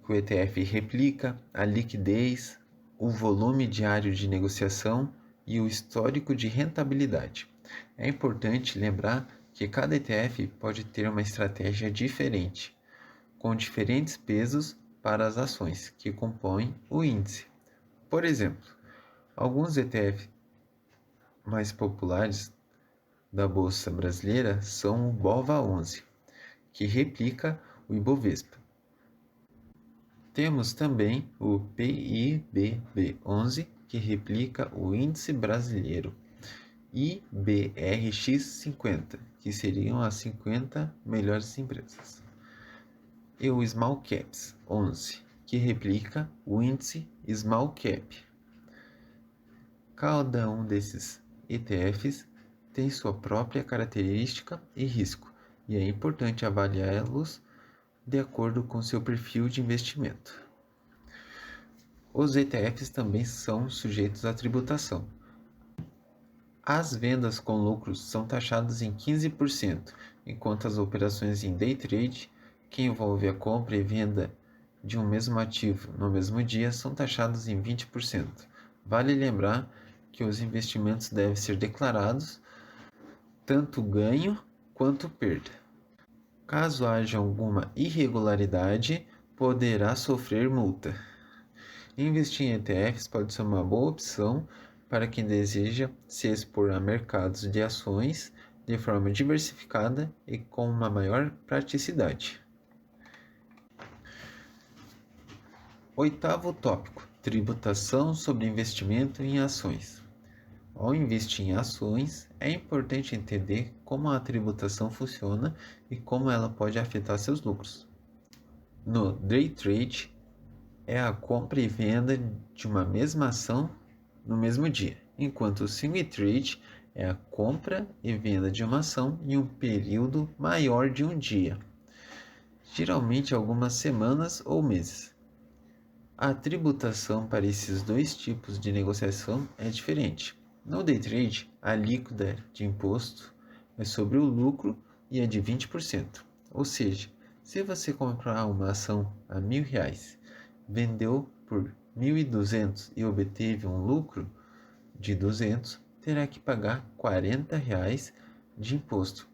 S1: que o ETF replica, a liquidez, o volume diário de negociação e o histórico de rentabilidade. É importante lembrar que cada ETF pode ter uma estratégia diferente, com diferentes pesos para as ações que compõem o índice. Por exemplo, alguns ETFs mais populares da Bolsa Brasileira são o BOVA11, que replica o Ibovespa. Temos também o PIBB11, que replica o Índice Brasileiro, e IBRX50, que seriam as 50 melhores empresas. E o Small Caps 11, que replica o Índice Small Cap. Cada um desses ETFs tem sua própria característica e risco, e é importante avaliá-los de acordo com seu perfil de investimento. Os ETFs também são sujeitos à tributação. As vendas com lucros são taxadas em 15%, enquanto as operações em day trade, que envolve a compra e venda de um mesmo ativo no mesmo dia, são taxadas em 20%. Vale lembrar que os investimentos devem ser declarados tanto ganho quanto perda. Caso haja alguma irregularidade, poderá sofrer multa. Investir em ETFs pode ser uma boa opção para quem deseja se expor a mercados de ações de forma diversificada e com uma maior praticidade. Oitavo tópico: tributação sobre investimento em ações. Ao investir em ações, é importante entender como a tributação funciona e como ela pode afetar seus lucros. No day trade, é a compra e venda de uma mesma ação no mesmo dia, enquanto o swing trade é a compra e venda de uma ação em um período maior de um dia, geralmente algumas semanas ou meses. A tributação para esses dois tipos de negociação é diferente. No day trade, a alíquota de imposto é sobre o lucro e é de 20%. Ou seja, se você comprar uma ação a R$ 1.000, vendeu por 1.200 e obteve um lucro de 200, terá que pagar R$ 40 de imposto.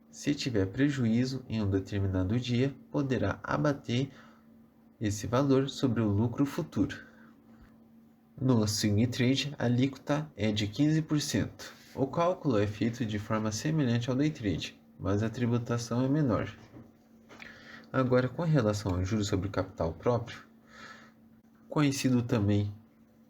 S1: Se tiver prejuízo em um determinado dia, poderá abater esse valor sobre o lucro futuro. No swing trade, a alíquota é de 15%. O cálculo é feito de forma semelhante ao day trade, mas a tributação é menor. Agora, com relação ao juros sobre capital próprio, conhecido também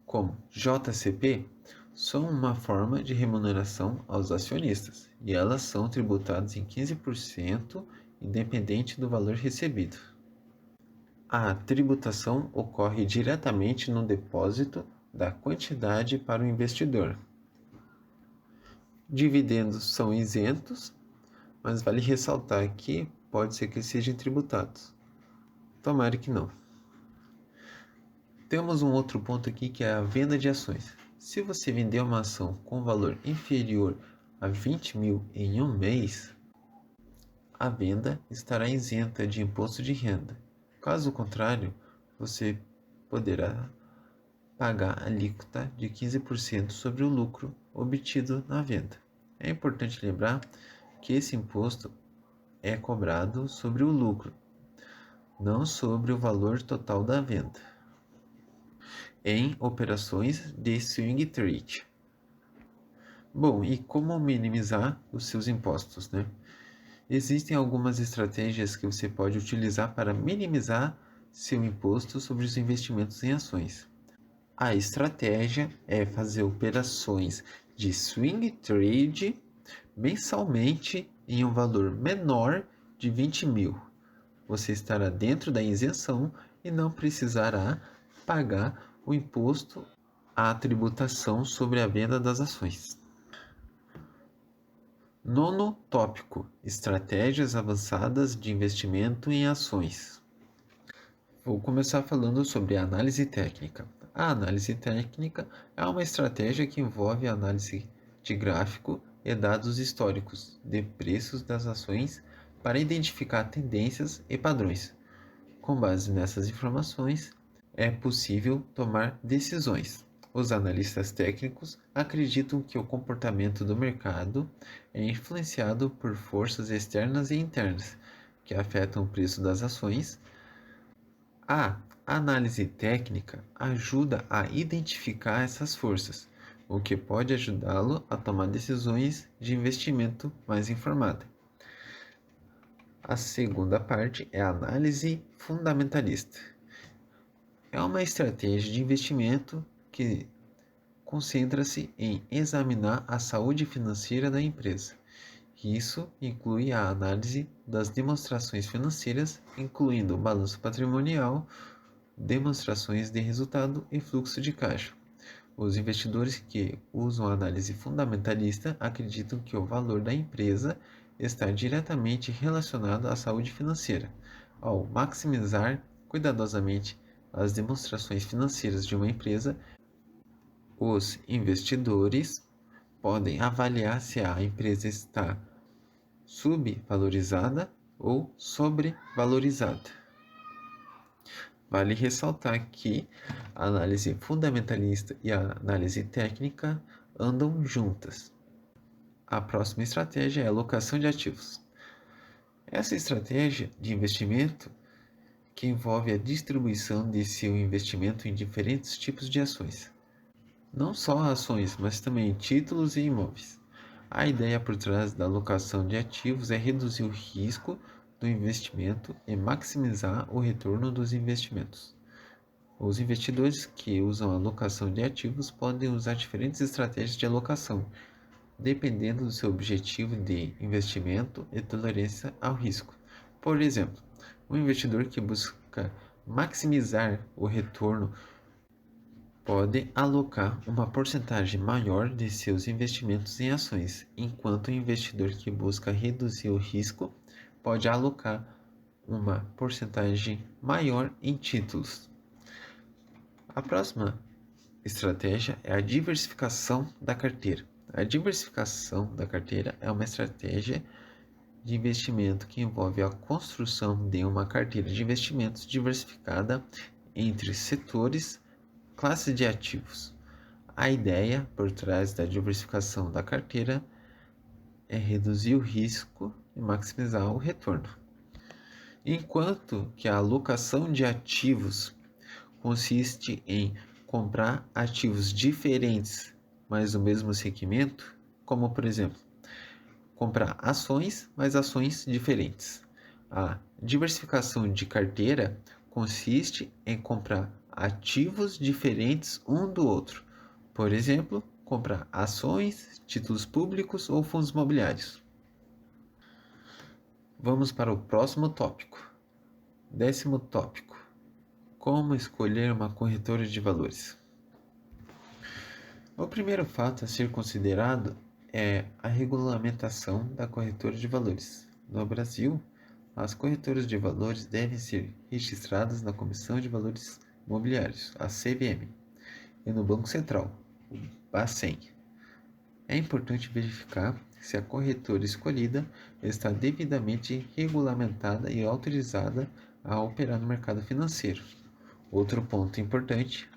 S1: como JCP, são uma forma de remuneração aos acionistas, e elas são tributadas em 15%, independente do valor recebido. A tributação ocorre diretamente no depósito da quantidade para o investidor. Dividendos são isentos, mas vale ressaltar que pode ser que sejam tributados. Tomara que não. Temos um outro ponto aqui que é a venda de ações. Se você vender uma ação com valor inferior a 20 mil em um mês, a venda estará isenta de imposto de renda. Caso contrário, você poderá pagar a alíquota de 15% sobre o lucro obtido na venda. É importante lembrar que esse imposto é cobrado sobre o lucro, não sobre o valor total da venda, em operações de swing trade. Bom, e como minimizar os seus impostos, né? Existem algumas estratégias que você pode utilizar para minimizar seu imposto sobre os investimentos em ações. A estratégia é fazer operações de swing trade mensalmente em um valor menor de 20 mil. Você estará dentro da isenção e não precisará pagar o imposto à tributação sobre a venda das ações. Nono tópico: estratégias avançadas de investimento em ações. Vou começar falando sobre a análise técnica. A análise técnica é uma estratégia que envolve a análise de gráfico e dados históricos de preços das ações para identificar tendências e padrões. Com base nessas informações, é possível tomar decisões. Os analistas técnicos acreditam que o comportamento do mercado é influenciado por forças externas e internas que afetam o preço das ações. A análise técnica ajuda a identificar essas forças, o que pode ajudá-lo a tomar decisões de investimento mais informada. A segunda parte é a análise fundamentalista. É uma estratégia de investimento que concentra-se em examinar a saúde financeira da empresa. Isso inclui a análise das demonstrações financeiras, incluindo o balanço patrimonial, demonstrações de resultado e fluxo de caixa. Os investidores que usam a análise fundamentalista acreditam que o valor da empresa está diretamente relacionado à saúde financeira. Ao maximizar cuidadosamente as demonstrações financeiras de uma empresa, os investidores podem avaliar se a empresa está subvalorizada ou sobrevalorizada. Vale ressaltar que a análise fundamentalista e a análise técnica andam juntas. A próxima estratégia é a alocação de ativos. Essa estratégia de investimento que envolve a distribuição de seu investimento em diferentes tipos de ações. Não só ações, mas também títulos e imóveis. A ideia por trás da alocação de ativos é reduzir o risco do investimento e maximizar o retorno dos investimentos. Os investidores que usam a alocação de ativos podem usar diferentes estratégias de alocação, dependendo do seu objetivo de investimento e tolerância ao risco. Por exemplo, um investidor que busca maximizar o retorno pode alocar uma porcentagem maior de seus investimentos em ações, enquanto o investidor que busca reduzir o risco pode alocar uma porcentagem maior em títulos. A próxima estratégia é a diversificação da carteira. A diversificação da carteira é uma estratégia de investimento que envolve a construção de uma carteira de investimentos diversificada entre setores, classes de ativos. A ideia por trás da diversificação da carteira é reduzir o risco e maximizar o retorno. Enquanto que a alocação de ativos consiste em comprar ativos diferentes, mas no mesmo segmento, como por exemplo, comprar ações, mas ações diferentes. A diversificação de carteira consiste em comprar ativos diferentes um do outro. Por exemplo, comprar ações, títulos públicos ou fundos imobiliários. Vamos para o próximo tópico. 10º tópico. Como escolher uma corretora de valores? O primeiro fato a ser considerado é a regulamentação da corretora de valores. No Brasil, as corretoras de valores devem ser registradas na Comissão de Valores Mobiliários, a CVM, e no Banco Central, o Bacen. É importante verificar se a corretora escolhida está devidamente regulamentada e autorizada a operar no mercado financeiro. Outro ponto importante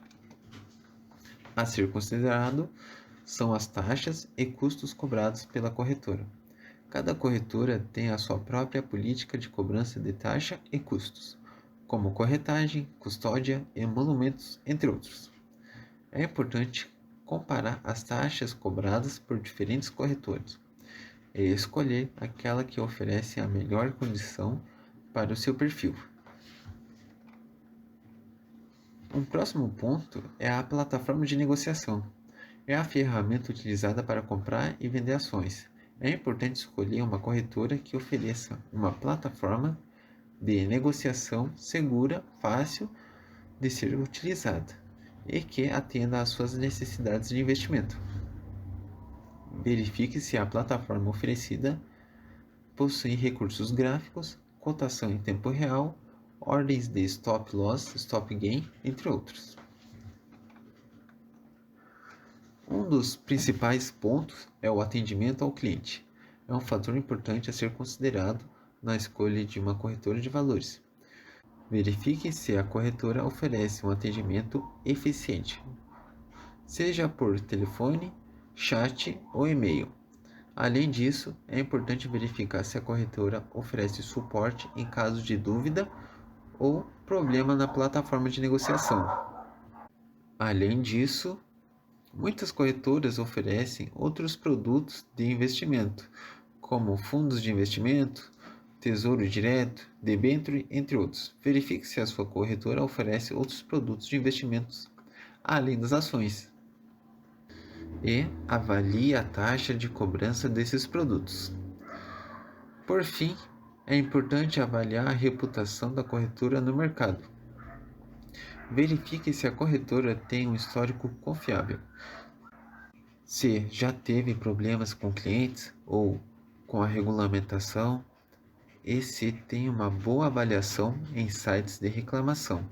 S1: a ser considerado são as taxas e custos cobrados pela corretora. Cada corretora tem a sua própria política de cobrança de taxa e custos, como corretagem, custódia, emolumentos, entre outros. É importante comparar as taxas cobradas por diferentes corretoras e escolher aquela que oferece a melhor condição para o seu perfil. Um próximo ponto é a plataforma de negociação. É a ferramenta utilizada para comprar e vender ações. É importante escolher uma corretora que ofereça uma plataforma de negociação segura, fácil de ser utilizada e que atenda às suas necessidades de investimento. Verifique se a plataforma oferecida possui recursos gráficos, cotação em tempo real, ordens de stop loss, stop gain, entre outros. Um dos principais pontos é o atendimento ao cliente. É um fator importante a ser considerado na escolha de uma corretora de valores. Verifique se a corretora oferece um atendimento eficiente, seja por telefone, chat ou e-mail. Além disso, é importante verificar se a corretora oferece suporte em caso de dúvida ou problema na plataforma de negociação. Além disso, muitas corretoras oferecem outros produtos de investimento, como fundos de investimento, tesouro direto, debênture, entre outros. Verifique se a sua corretora oferece outros produtos de investimentos, além das ações, e avalie a taxa de cobrança desses produtos. Por fim, é importante avaliar a reputação da corretora no mercado. Verifique se a corretora tem um histórico confiável. Se já teve problemas com clientes ou com a regulamentação e se tem uma boa avaliação em sites de reclamação.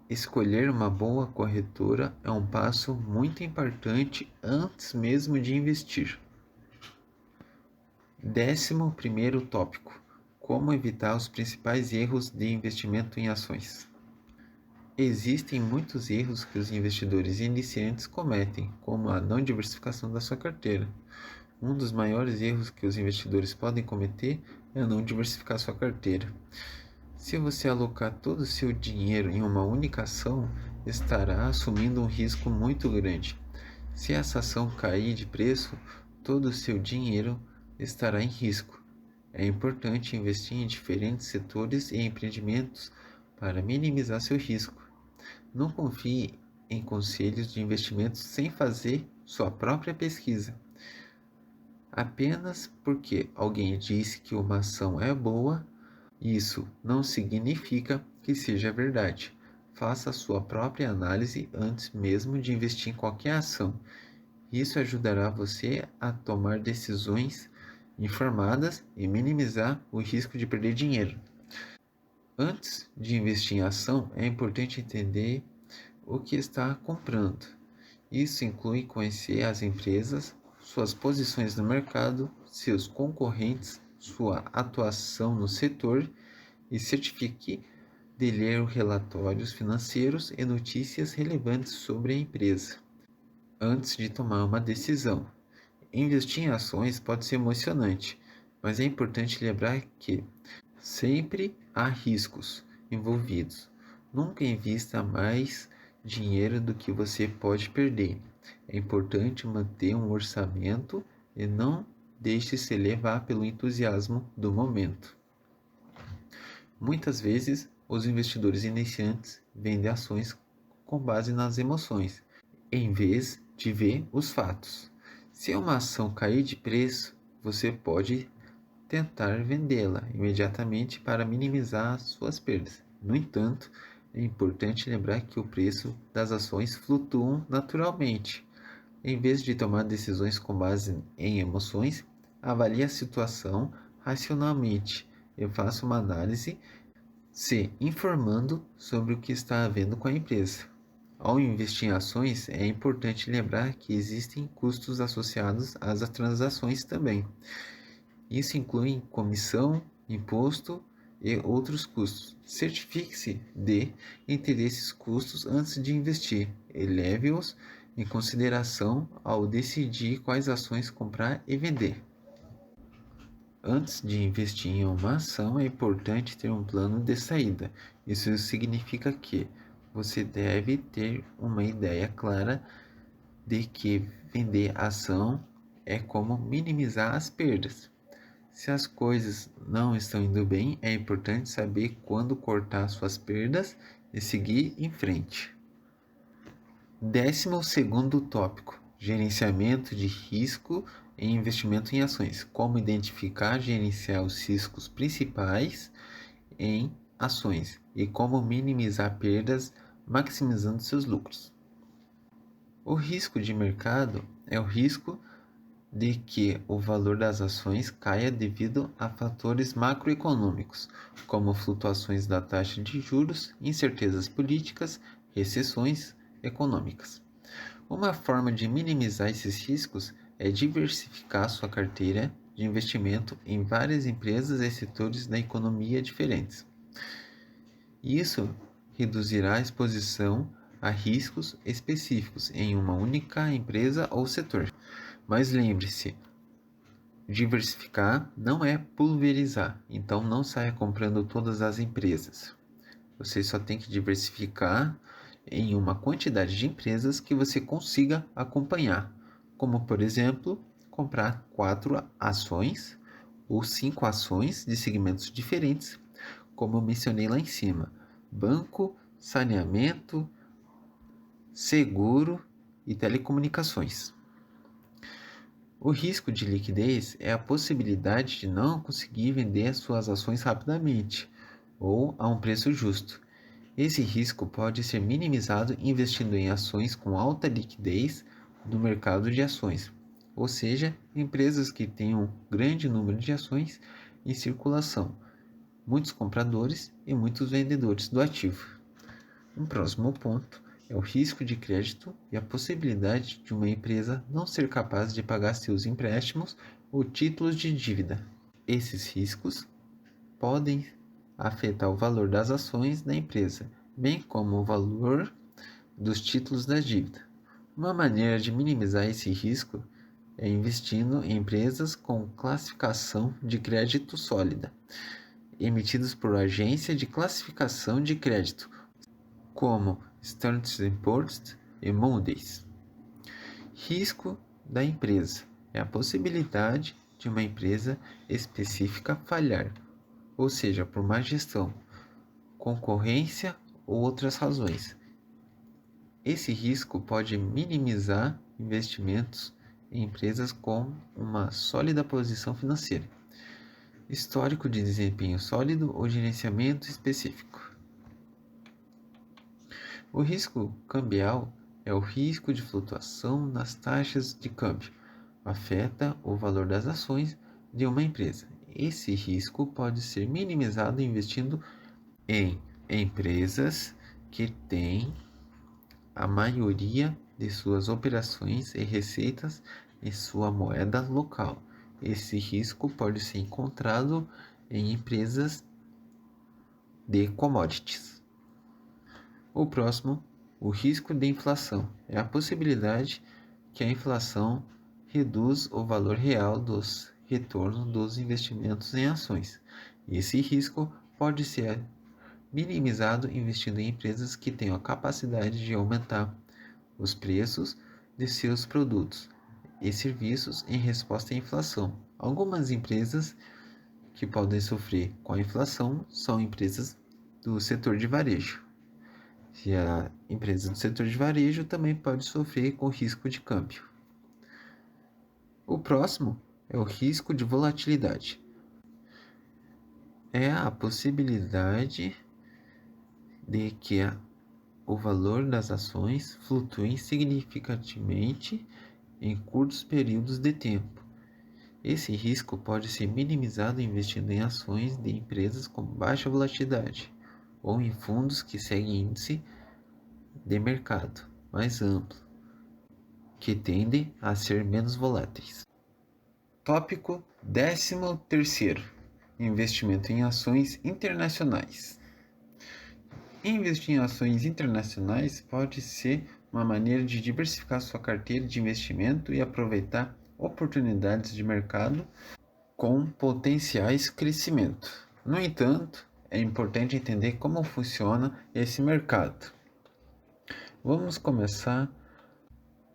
S1: Escolher uma boa corretora é um passo muito importante antes mesmo de investir. 11º tópico: como evitar os principais erros de investimento em ações. Existem muitos erros que os investidores iniciantes cometem, como a não diversificação da sua carteira. Um dos maiores erros que os investidores podem cometer é não diversificar sua carteira. Se você alocar todo o seu dinheiro em uma única ação, estará assumindo um risco muito grande. Se essa ação cair de preço, todo o seu dinheiro estará em risco. É importante investir em diferentes setores e empreendimentos para minimizar seu risco. Não confie em conselhos de investimentos sem fazer sua própria pesquisa. Apenas porque alguém disse que uma ação é boa, isso não significa que seja verdade. Faça sua própria análise antes mesmo de investir em qualquer ação. Isso ajudará você a tomar decisões informadas e minimizar o risco de perder dinheiro. Antes de investir em ação, é importante entender o que está comprando. Isso inclui conhecer as empresas, suas posições no mercado, seus concorrentes, sua atuação no setor e certifique de ler relatórios financeiros e notícias relevantes sobre a empresa antes de tomar uma decisão. Investir em ações pode ser emocionante, mas é importante lembrar que sempre há riscos envolvidos. Nunca invista mais dinheiro do que você pode perder. É importante manter um orçamento e não deixe se levar pelo entusiasmo do momento. Muitas vezes, os investidores iniciantes vendem ações com base nas emoções, em vez de ver os fatos. Se uma ação cair de preço, você pode tentar vendê-la imediatamente para minimizar suas perdas. No entanto, é importante lembrar que o preço das ações flutua naturalmente. Em vez de tomar decisões com base em emoções, avalie a situação racionalmente e faça uma análise se informando sobre o que está havendo com a empresa. Ao investir em ações, é importante lembrar que existem custos associados às transações também. Isso inclui comissão, imposto e outros custos. Certifique-se de entender esses custos antes de investir e leve-os em consideração ao decidir quais ações comprar e vender. Antes de investir em uma ação, é importante ter um plano de saída. Isso significa que você deve ter uma ideia clara de que vender ação é como minimizar as perdas. Se as coisas não estão indo bem, é importante saber quando cortar suas perdas e seguir em frente. 12º tópico: gerenciamento de risco e investimento em ações. Como identificar e gerenciar os riscos principais em ações e como minimizar perdas, maximizando seus lucros. O risco de mercado é o risco de que o valor das ações caia devido a fatores macroeconômicos, como flutuações da taxa de juros, incertezas políticas, recessões econômicas. Uma forma de minimizar esses riscos é diversificar sua carteira de investimento em várias empresas e setores da economia diferentes. Isso reduzirá a exposição a riscos específicos em uma única empresa ou setor. Mas lembre-se, diversificar não é pulverizar, então não saia comprando todas as empresas. Você só tem que diversificar em uma quantidade de empresas que você consiga acompanhar, como por exemplo, comprar 4 ações ou 5 ações de segmentos diferentes, como eu mencionei lá em cima: banco, saneamento, seguro e telecomunicações. O risco de liquidez é a possibilidade de não conseguir vender suas ações rapidamente ou a um preço justo. Esse risco pode ser minimizado investindo em ações com alta liquidez no mercado de ações, ou seja, empresas que tenham um grande número de ações em circulação, muitos compradores e muitos vendedores do ativo. Um próximo ponto é o risco de crédito e a possibilidade de uma empresa não ser capaz de pagar seus empréstimos ou títulos de dívida. Esses riscos podem afetar o valor das ações da empresa, bem como o valor dos títulos da dívida. Uma maneira de minimizar esse risco é investindo em empresas com classificação de crédito sólida, emitidas por agência de classificação de crédito, como Standard & Poor's e Moody's. Risco da empresa é a possibilidade de uma empresa específica falhar, ou seja, por má gestão, concorrência ou outras razões. Esse risco pode minimizar investimentos em empresas com uma sólida posição financeira, histórico de desempenho sólido ou gerenciamento específico. O risco cambial é o risco de flutuação nas taxas de câmbio. Afeta o valor das ações de uma empresa. Esse risco pode ser minimizado investindo em empresas que têm a maioria de suas operações e receitas em sua moeda local. Esse risco pode ser encontrado em empresas de commodities. O próximo, o risco de inflação, é a possibilidade que a inflação reduz o valor real dos retornos dos investimentos em ações. Esse risco pode ser minimizado investindo em empresas que tenham a capacidade de aumentar os preços de seus produtos e serviços em resposta à inflação. Algumas empresas que podem sofrer com a inflação são empresas do setor de varejo. E a empresa do setor de varejo também pode sofrer com risco de câmbio. O próximo é o risco de volatilidade. É a possibilidade de que o valor das ações flutue significativamente em curtos períodos de tempo. Esse risco pode ser minimizado investindo em ações de empresas com baixa volatilidade ou em fundos que seguem índice de mercado mais amplo, que tendem a ser menos voláteis. Tópico 13º: investimento em ações internacionais. Investir em ações internacionais pode ser uma maneira de diversificar sua carteira de investimento e aproveitar oportunidades de mercado com potenciais crescimento. No entanto, é importante entender como funciona esse mercado. Vamos começar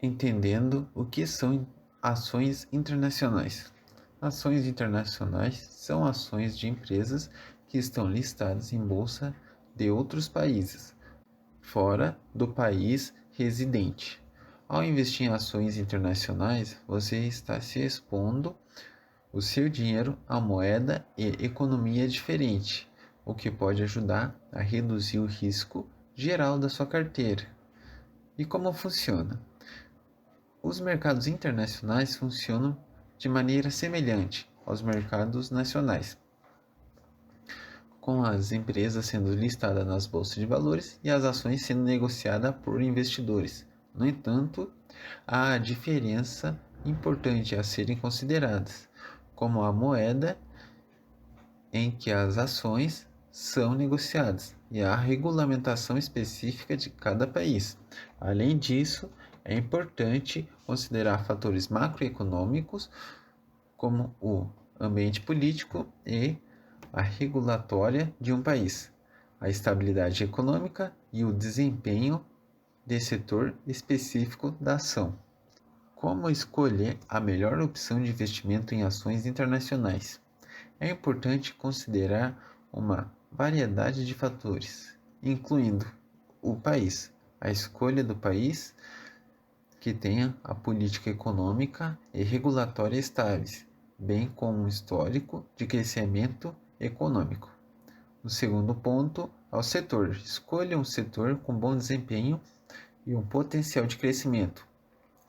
S1: entendendo o que são ações internacionais. Ações internacionais são ações de empresas que estão listadas em bolsa de outros países, fora do país residente. Ao investir em ações internacionais, você está se expondo o seu dinheiro a moeda e economia diferente, o que pode ajudar a reduzir o risco geral da sua carteira. E como funciona? Os mercados internacionais funcionam de maneira semelhante aos mercados nacionais, com as empresas sendo listadas nas bolsas de valores e as ações sendo negociadas por investidores. No entanto, há diferença importante a serem consideradas, como a moeda em que as ações são negociadas e a regulamentação específica de cada país. Além disso, é importante considerar fatores macroeconômicos como o ambiente político e a regulatória de um país, a estabilidade econômica e o desempenho de setor específico da ação. Como escolher a melhor opção de investimento em ações internacionais? É importante considerar uma variedade de fatores, incluindo o país, a escolha do país que tenha a política econômica e regulatória estáveis, bem como um histórico de crescimento econômico. O segundo ponto ao setor. Escolha um setor com bom desempenho e um potencial de crescimento,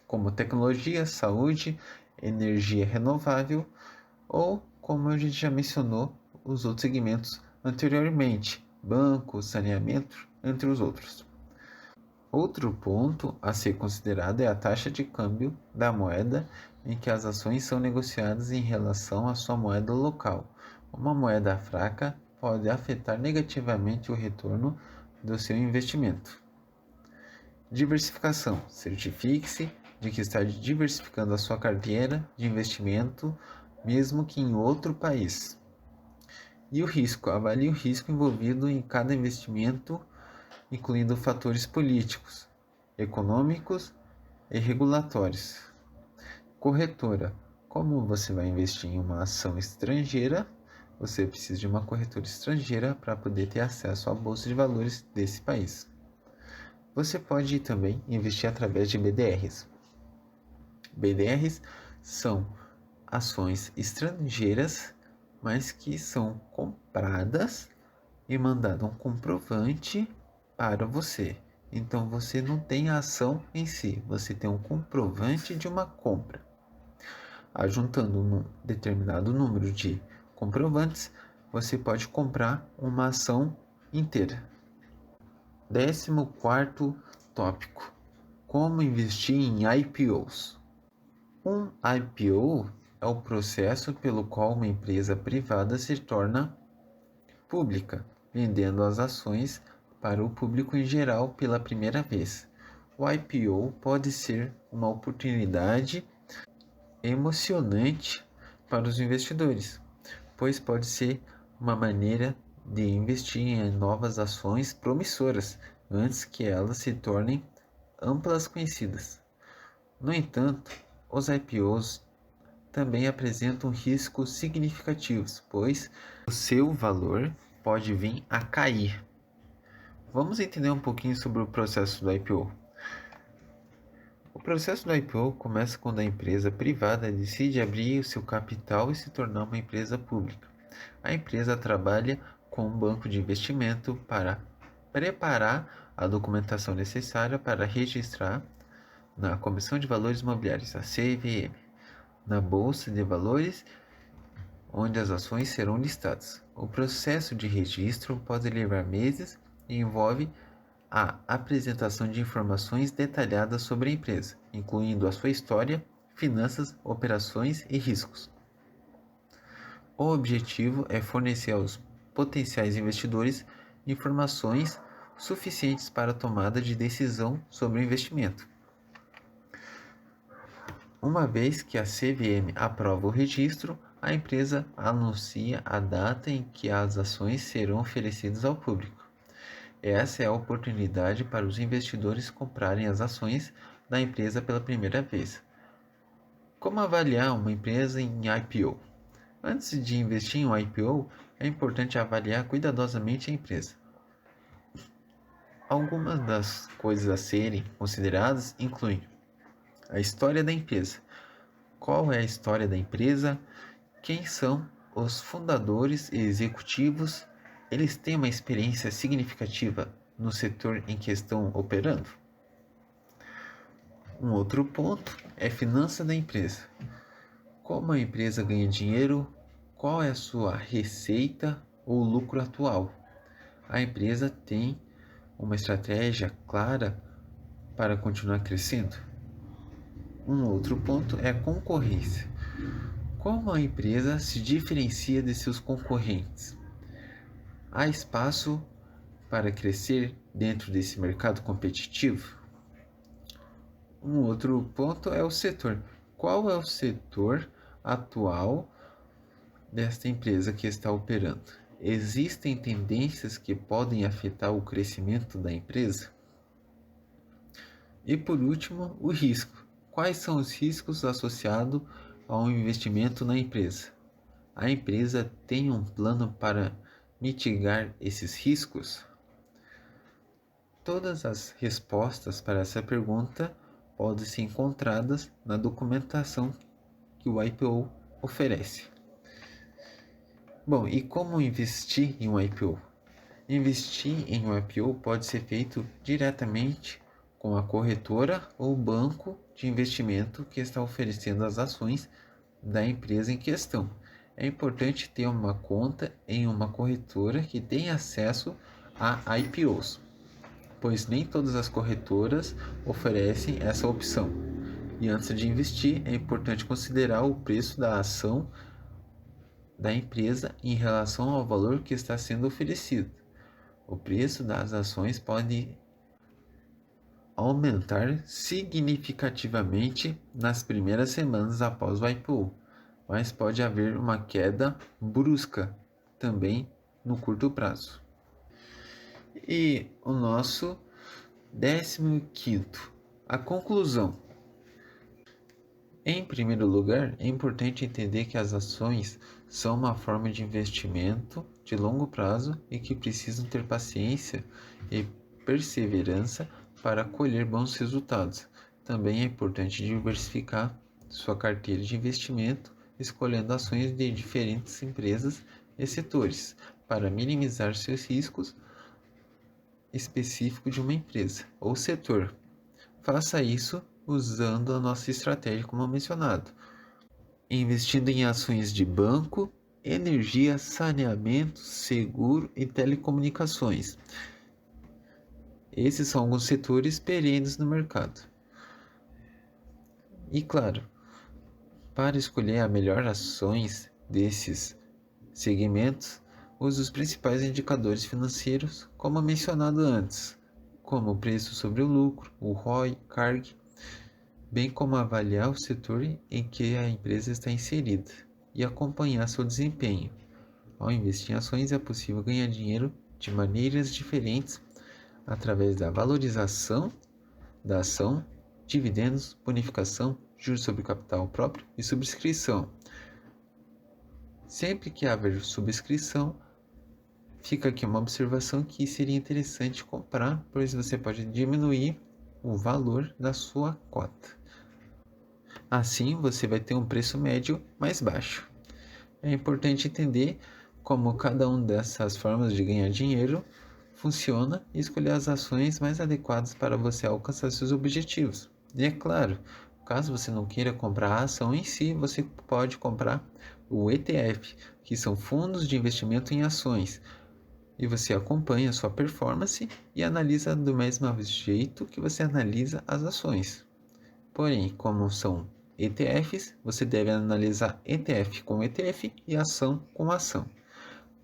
S1: como tecnologia, saúde, energia renovável ou, como a gente já mencionou, os outros segmentos anteriormente, banco, saneamento, entre os outros. Outro ponto a ser considerado é a taxa de câmbio da moeda em que as ações são negociadas em relação à sua moeda local. Uma moeda fraca pode afetar negativamente o retorno do seu investimento. Diversificação. Certifique-se de que está diversificando a sua carteira de investimento, mesmo que em outro país. E o risco. Avalie o risco envolvido em cada investimento, incluindo fatores políticos, econômicos e regulatórios. Corretora. Como você vai investir em uma ação estrangeira, você precisa de uma corretora estrangeira para poder ter acesso à bolsa de valores desse país. Você pode também investir através de BDRs. BDRs são ações estrangeiras, mas que são compradas e mandado um comprovante para você. Então você não tem a ação em si, você tem um comprovante de uma compra. Ajuntando um determinado número de comprovantes, você pode comprar uma ação inteira. 14º tópico: como investir em IPOs. Um IPO é o processo pelo qual uma empresa privada se torna pública, vendendo as ações para o público em geral pela primeira vez. O IPO pode ser uma oportunidade emocionante para os investidores, pois pode ser uma maneira de investir em novas ações promissoras antes que elas se tornem amplas conhecidas. No entanto, os IPOs também apresentam riscos significativos, pois o seu valor pode vir a cair. Vamos entender um pouquinho sobre o processo do IPO. O processo do IPO começa quando a empresa privada decide abrir o seu capital e se tornar uma empresa pública. A empresa trabalha com um banco de investimento para preparar a documentação necessária para registrar na Comissão de Valores Imobiliários, a CVM, na Bolsa de Valores, onde as ações serão listadas. O processo de registro pode levar meses e envolve a apresentação de informações detalhadas sobre a empresa, incluindo a sua história, finanças, operações e riscos. O objetivo é fornecer aos potenciais investidores informações suficientes para a tomada de decisão sobre o investimento. Uma vez que a CVM aprova o registro, a empresa anuncia a data em que as ações serão oferecidas ao público. Essa é a oportunidade para os investidores comprarem as ações da empresa pela primeira vez. Como avaliar uma empresa em IPO? Antes de investir em um IPO, é importante avaliar cuidadosamente a empresa. Algumas das coisas a serem consideradas incluem a história da empresa. Qual é a história da empresa? Quem são os fundadores e executivos? Eles têm uma experiência significativa no setor em que estão operando? Um outro ponto é finança da empresa. Como a empresa ganha dinheiro? Qual é a sua receita ou lucro atual? A empresa tem uma estratégia clara para continuar crescendo? Um outro ponto é a concorrência. Como a empresa se diferencia de seus concorrentes? Há espaço para crescer dentro desse mercado competitivo? Um outro ponto é o setor. Qual é o setor atual desta empresa que está operando? Existem tendências que podem afetar o crescimento da empresa? E por último, o risco. Quais são os riscos associados a um investimento na empresa? A empresa tem um plano para mitigar esses riscos? Todas as respostas para essa pergunta podem ser encontradas na documentação que o IPO oferece. Bom, e como investir em um IPO? Investir em um IPO pode ser feito diretamente com a corretora ou banco de investimento que está oferecendo as ações da empresa em questão. É importante ter uma conta em uma corretora que tenha acesso a IPOs, pois nem todas as corretoras oferecem essa opção. E antes de investir, é importante considerar o preço da ação da empresa em relação ao valor que está sendo oferecido. O preço das ações pode aumentar significativamente nas primeiras semanas após o IPO, mas pode haver uma queda brusca também no curto prazo. E o nosso 15º, a conclusão. Em primeiro lugar, é importante entender que as ações são uma forma de investimento de longo prazo e que precisam ter paciência e perseverança para colher bons resultados. Também é importante diversificar sua carteira de investimento, escolhendo ações de diferentes empresas e setores, para minimizar seus riscos específicos de uma empresa ou setor. Faça isso usando a nossa estratégia como mencionado, investindo em ações de banco, energia, saneamento, seguro e telecomunicações. Esses são alguns setores perenes no mercado. E claro, para escolher a melhor ações desses segmentos, use os principais indicadores financeiros, como mencionado antes, como o preço sobre o lucro, o ROI, CARG, bem como avaliar o setor em que a empresa está inserida e acompanhar seu desempenho. Ao investir em ações, é possível ganhar dinheiro de maneiras diferentes através da valorização da ação, dividendos, bonificação, juros sobre capital próprio e subscrição. Sempre que haver subscrição, fica aqui uma observação que seria interessante comprar, pois você pode diminuir o valor da sua cota. Assim, você vai ter um preço médio mais baixo. É importante entender como cada uma dessas formas de ganhar dinheiro funciona e escolher as ações mais adequadas para você alcançar seus objetivos. E é claro, caso você não queira comprar a ação em si, você pode comprar o ETF, que são fundos de investimento em ações. E você acompanha a sua performance e analisa do mesmo jeito que você analisa as ações. Porém, como são ETFs, você deve analisar ETF com ETF e ação com ação.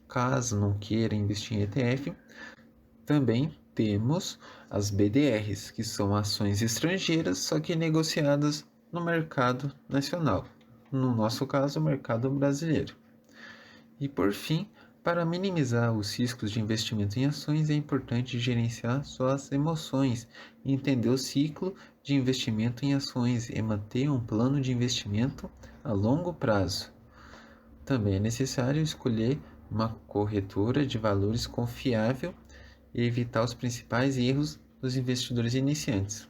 S1: Caso não queira investir em ETF, também temos as BDRs, que são ações estrangeiras, só que negociadas no mercado nacional. No nosso caso, o mercado brasileiro. E por fim, para minimizar os riscos de investimento em ações, é importante gerenciar suas emoções e entender o ciclo de investimento em ações e manter um plano de investimento a longo prazo. Também é necessário escolher uma corretora de valores confiável e evitar os principais erros dos investidores iniciantes.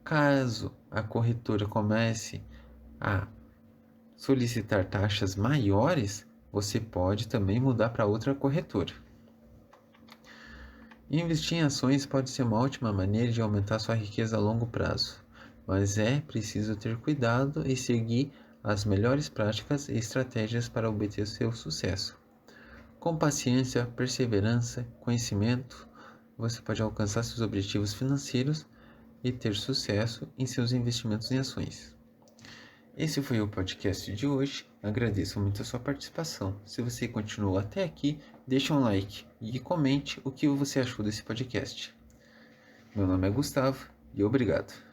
S1: Caso a corretora comece a solicitar taxas maiores, você pode também mudar para outra corretora. Investir em ações pode ser uma ótima maneira de aumentar sua riqueza a longo prazo, mas é preciso ter cuidado e seguir as melhores práticas e estratégias para obter seu sucesso. Com paciência, perseverança, conhecimento, você pode alcançar seus objetivos financeiros e ter sucesso em seus investimentos em ações. Esse foi o podcast de hoje. Agradeço muito a sua participação. Se você continuou até aqui, deixe um like e comente o que você achou desse podcast. Meu nome é Gustavo e obrigado.